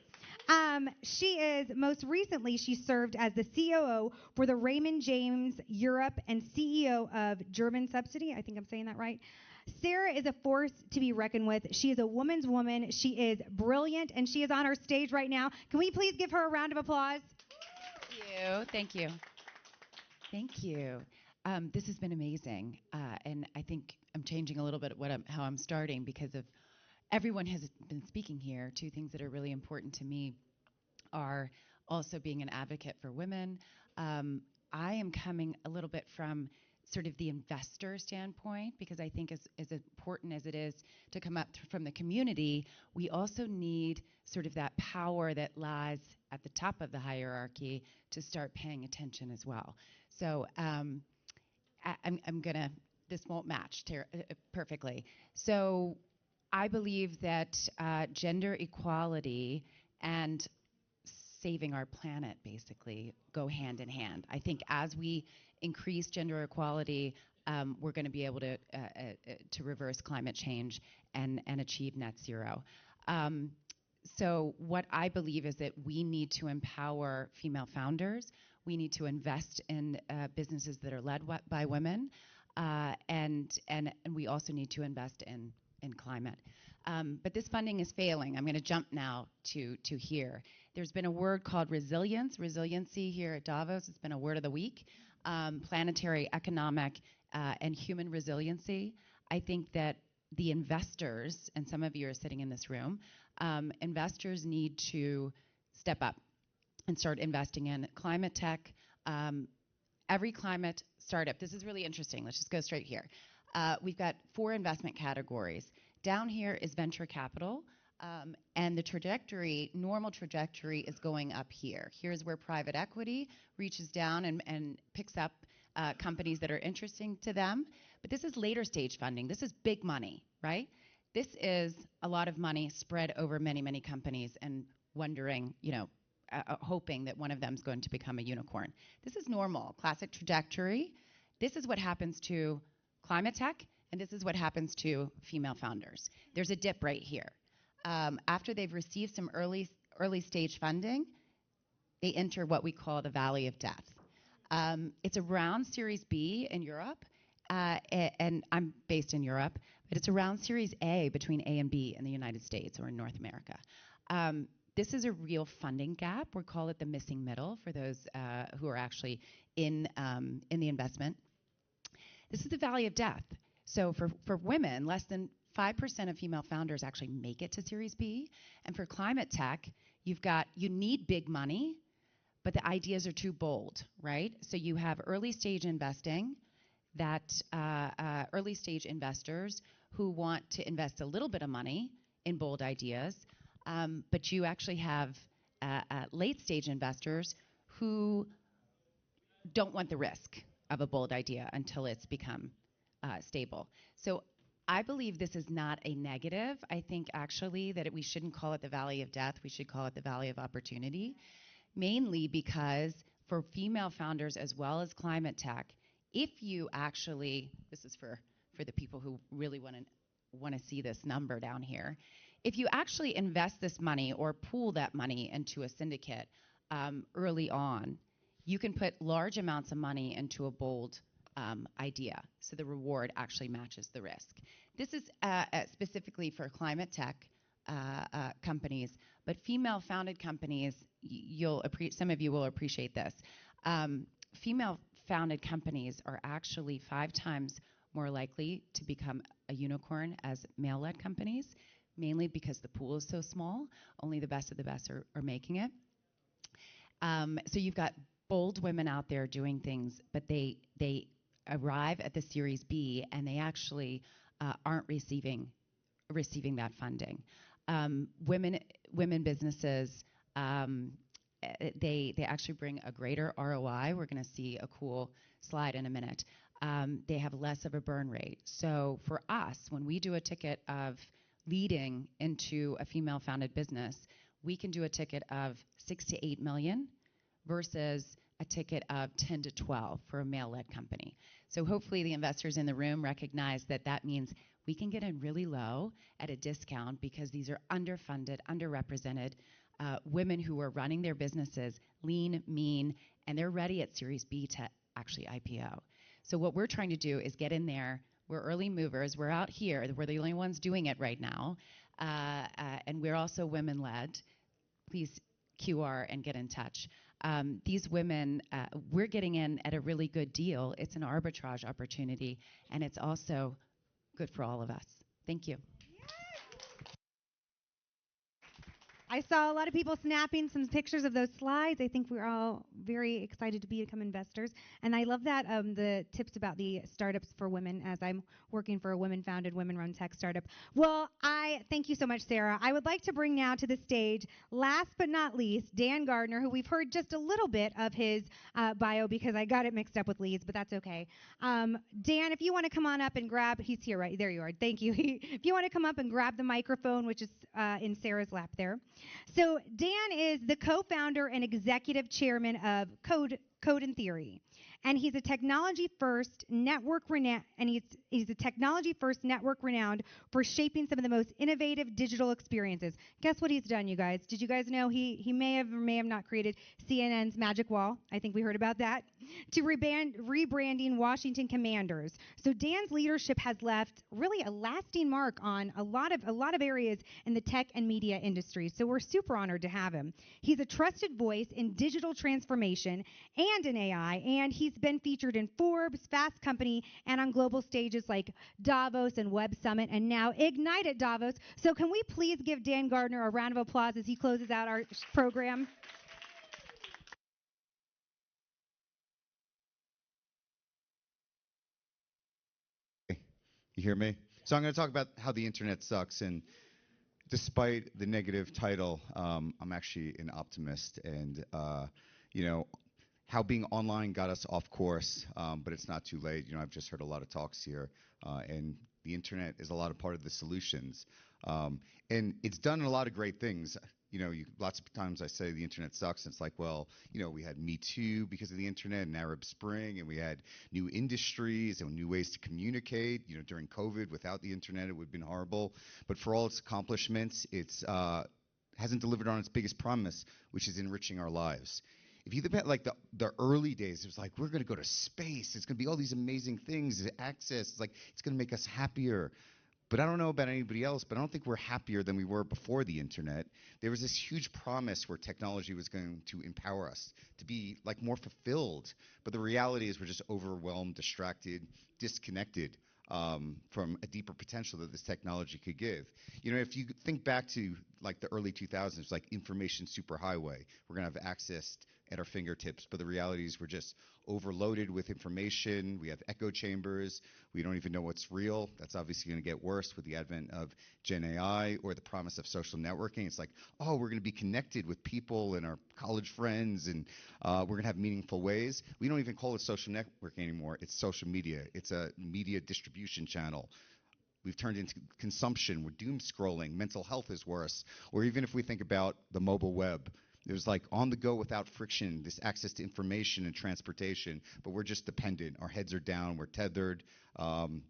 Most recently, she served as the COO for the Raymond James Europe and CEO of German Subsidy. I think I'm saying that right. Sarah is a force to be reckoned with. She is a woman's woman. She is brilliant, and she is on our stage right now. Can we please give her a round of applause? Thank you. Thank you. This has been amazing, and I think I'm changing a little bit how I'm starting because of everyone has been speaking here. 2 things that are really important to me are also being an advocate for women. I am coming a little bit from sort of the investor standpoint because I think as important as it is to come up from the community, we also need sort of that power that lies at the top of the hierarchy to start paying attention as well. So I'm gonna, this won't match perfectly. So I believe that gender equality and saving our planet basically go hand in hand. I think as we increase gender equality, we're going to be able to reverse climate change and achieve net zero. So what I believe is that we need to empower female founders. We need to invest in businesses that are led by women, and we also need to invest in climate. But this funding is failing. I'm going to jump now to here. There's been a word called resiliency here at Davos. It's been a word of the week. Planetary, economic, and human resiliency. I think that the investors, and some of you are sitting in this room, investors need to step up and start investing in climate tech. Every climate startup, this is really interesting. Let's just go straight here. We've got 4 investment categories. Down here is venture capital, and the normal trajectory is going up here. Here's where private equity reaches down and picks up companies that are interesting to them. But this is later stage funding. This is big money, right? This is a lot of money spread over many, many companies and wondering, hoping that one of them is going to become a unicorn. This is normal, classic trajectory. This is what happens to climate tech, and this is what happens to female founders. There's a dip right here. After they've received some early stage funding, they enter what we call the valley of death. It's around Series B in Europe, and I'm based in Europe, but it's around Series A, between A and B in the United States or in North America. This is a real funding gap. We call it the missing middle for those who are actually in the investment. This is the valley of death. So for women, less than 5% of female founders actually make it to Series B. And for climate tech, you need big money, but the ideas are too bold, right? So you have early stage investing, early stage investors who want to invest a little bit of money in bold ideas, but you actually have late stage investors who don't want the risk of a bold idea until it's become stable. So I believe this is not a negative. I think actually that we shouldn't call it the valley of death. We should call it the valley of opportunity, mainly because for female founders as well as climate tech, if you actually, this is for the people who really want to see this number down here, if you actually invest this money or pool that money into a syndicate early on, you can put large amounts of money into a bold idea. So the reward actually matches the risk. This is specifically for climate tech companies, but female-founded companies, some of you will appreciate this. Female-founded companies are actually 5 times more likely to become a unicorn as male-led companies, mainly because the pool is so small. Only the best of the best are making it. So you've got bold women out there doing things, but they arrive at the Series B and they actually aren't receiving that funding. Women businesses, they actually bring a greater ROI. We're going to see a cool slide in a minute. They have less of a burn rate. So for us, when we do a ticket of leading into a female-founded business, we can do a ticket of 6 to 8 million versus a ticket of 10 to 12 for a male-led company. So hopefully the investors in the room recognize that that means we can get in really low at a discount because these are underfunded, underrepresented women who are running their businesses lean, mean, and they're ready at Series B to actually IPO. So what we're trying to do is get in there. We're early movers. We're out here. We're the only ones doing it right now. And we're also women-led. Please QR and get in touch. These women, we're getting in at a really good deal. It's an arbitrage opportunity, and it's also good for all of us. Thank you. I saw a lot of people snapping some pictures of those slides. I think we're all very excited to become investors. And I love that the tips about the startups for women, as I'm working for a women-founded, women-run tech startup. Well, I thank you so much, Sarah. I would like to bring now to the stage, last but not least, Dan Gardner, who we've heard just a little bit of his bio because I got it mixed up with Lee's, but that's okay. Dan, if you want to come on up and grab, he's here, right? There you are. Thank you. If you want to come up and grab the microphone, which is in Sarah's lap there. So Dan is the co-founder and executive chairman of Code and Theory, and he's a technology-first network renowned for shaping some of the most innovative digital experiences. Guess what he's done, you guys? Did you guys know he may have or may have not created CNN's Magic Wall? I think we heard about that. To rebranding Washington Commanders. So Dan's leadership has left really a lasting mark on a lot of areas in the tech and media industry. So we're super honored to have him. He's a trusted voice in digital transformation and in AI, and he's been featured in Forbes, Fast Company, and on global stages like Davos and Web Summit, and now Ignite at Davos. So can we please give Dan Gardner a round of applause as he closes out our program? You hear me? So I'm going to talk about how the internet sucks, and despite the negative title, I'm actually an optimist, and how being online got us off course, but it's not too late. I've just heard a lot of talks here, and the internet is a lot of part of the solutions, and it's done a lot of great things. Lots of times I say the internet sucks, and it's like, well, we had Me Too because of the internet and Arab Spring, and we had new industries and new ways to communicate. During COVID, without the internet, it would have been horrible. But for all its accomplishments, it's hasn't delivered on its biggest promise, which is enriching our lives. If you think about like the early days, it was like, we're going to go to space. It's going to be all these amazing things, access. It's like, it's going to make us happier. But I don't know about anybody else, but I don't think we're happier than we were before the internet. There was this huge promise where technology was going to empower us to be like more fulfilled. But the reality is we're just overwhelmed, distracted, disconnected from a deeper potential that this technology could give. If you think back to like the early 2000s, like information superhighway, we're going to have access at our fingertips, but the reality is we're just overloaded with information. We have echo chambers. We don't even know what's real. That's obviously going to get worse with the advent of Gen AI or the promise of social networking. It's like, oh, we're going to be connected with people and our college friends, and we're going to have meaningful ways. We don't even call it social networking anymore. It's social media. It's a media distribution channel. We've turned into consumption. We're doom scrolling. Mental health is worse. Or even if we think about the mobile web, there's like on the go without friction, this access to information and transportation, but we're just dependent. Our heads are down. We're tethered.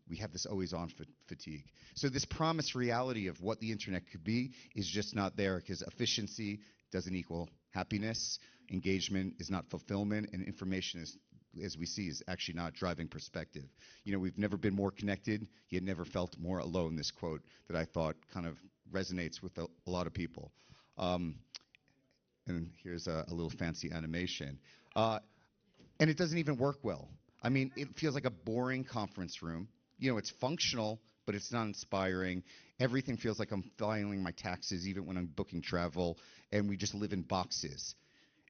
We have this always on fatigue. So this promised reality of what the internet could be is just not there because efficiency doesn't equal happiness. Engagement is not fulfillment, and information is, as we see, is actually not driving perspective. We've never been more connected, yet never felt more alone, this quote that I thought kind of resonates with a lot of people. And here's a little fancy animation. And it doesn't even work well. I mean, it feels like a boring conference room. It's functional, but it's not inspiring. Everything feels like I'm filing my taxes even when I'm booking travel, and we just live in boxes.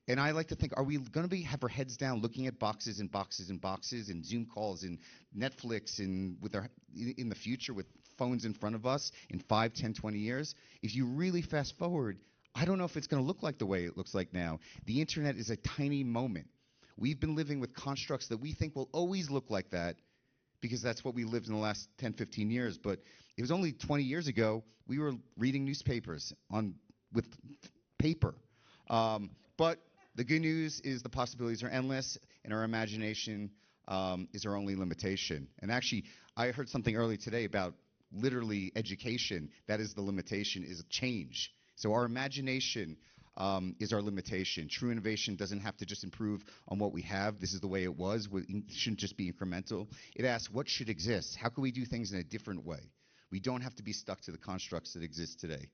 And I like to think, are we going to have our heads down looking at boxes and boxes and boxes and Zoom calls and Netflix and in the future with phones in front of us in 5, 10, 20 years? If you really fast forward, I don't know if it's going to look like the way it looks like now. The internet is a tiny moment. We've been living with constructs that we think will always look like that because that's what we lived in the last 10, 15 years. But it was only 20 years ago we were reading newspapers with paper. But the good news is the possibilities are endless, and our imagination is our only limitation. And actually, I heard something earlier today about literally education. That is the limitation, is change. So our imagination is our limitation. True innovation doesn't have to just improve on what we have. This is the way it was. It shouldn't just be incremental. It asks, what should exist? How can we do things in a different way? We don't have to be stuck to the constructs that exist today.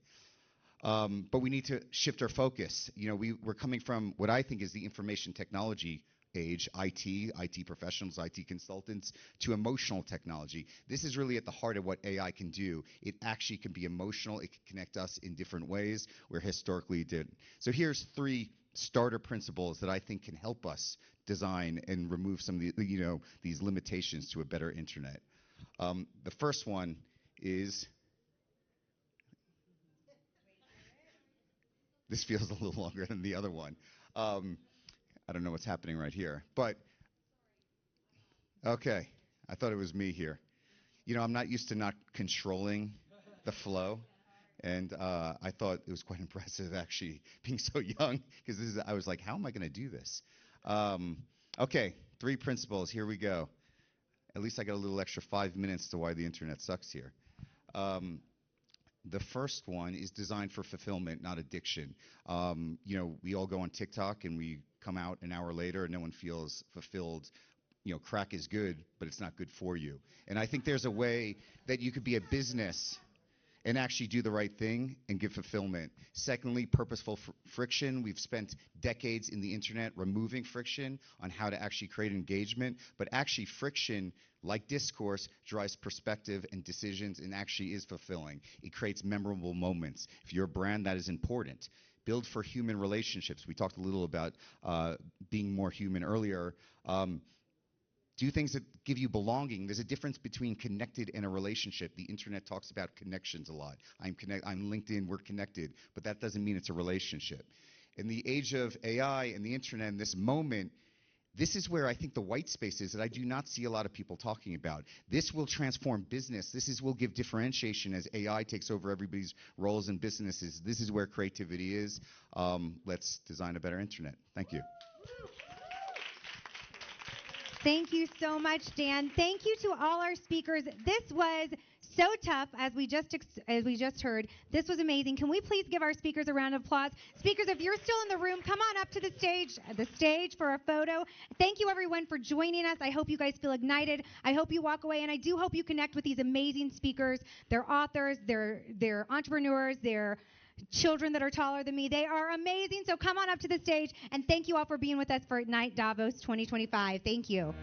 But we need to shift our focus. We're coming from what I think is the information technology age, IT professionals, IT consultants, to emotional technology. This is really at the heart of what AI can do. It actually can be emotional. It can connect us in different ways where historically it didn't. So here's 3 starter principles that I think can help us design and remove some of these limitations to a better internet. The first one is, this feels a little longer than the other one. I don't know what's happening right here, but okay. I thought it was me here. I'm not used to not controlling the flow, and I thought it was quite impressive actually being so young, because I was like, how am I going to do this? Okay, 3 principles. Here we go. At least I got a little extra 5 minutes to why the internet sucks here. The first one is designed for fulfillment, not addiction. We all go on TikTok and we come out an hour later and no one feels fulfilled. Crack is good, but it's not good for you. And I think there's a way that you could be a business and actually do the right thing and give fulfillment. Secondly, purposeful friction. We've spent decades in the internet removing friction on how to actually create engagement, but actually friction, like discourse, drives perspective and decisions and actually is fulfilling. It creates memorable moments. If you're a brand, that is important. Build for human relationships. We talked a little about being more human earlier. Do things that give you belonging. There's a difference between connected and a relationship. The internet talks about connections a lot. I'm LinkedIn, we're connected, but that doesn't mean it's a relationship. In the age of AI and the internet, in this moment, this is where I think the white space is that I do not see a lot of people talking about. This will transform business. Will give differentiation as AI takes over everybody's roles in businesses. This is where creativity is. Let's design a better internet. Thank you. Thank you so much, Dan. Thank you to all our speakers. This was so tough, as we just heard. This was amazing. Can we please give our speakers a round of applause? Speakers, if you're still in the room, come on up to the stage for a photo. Thank you, everyone, for joining us. I hope you guys feel ignited. I hope you walk away, and I do hope you connect with these amazing speakers. They're authors, they're entrepreneurs, they're children that are taller than me. They are amazing. So come on up to the stage, and thank you all for being with us for Ignite Davos 2025. Thank you.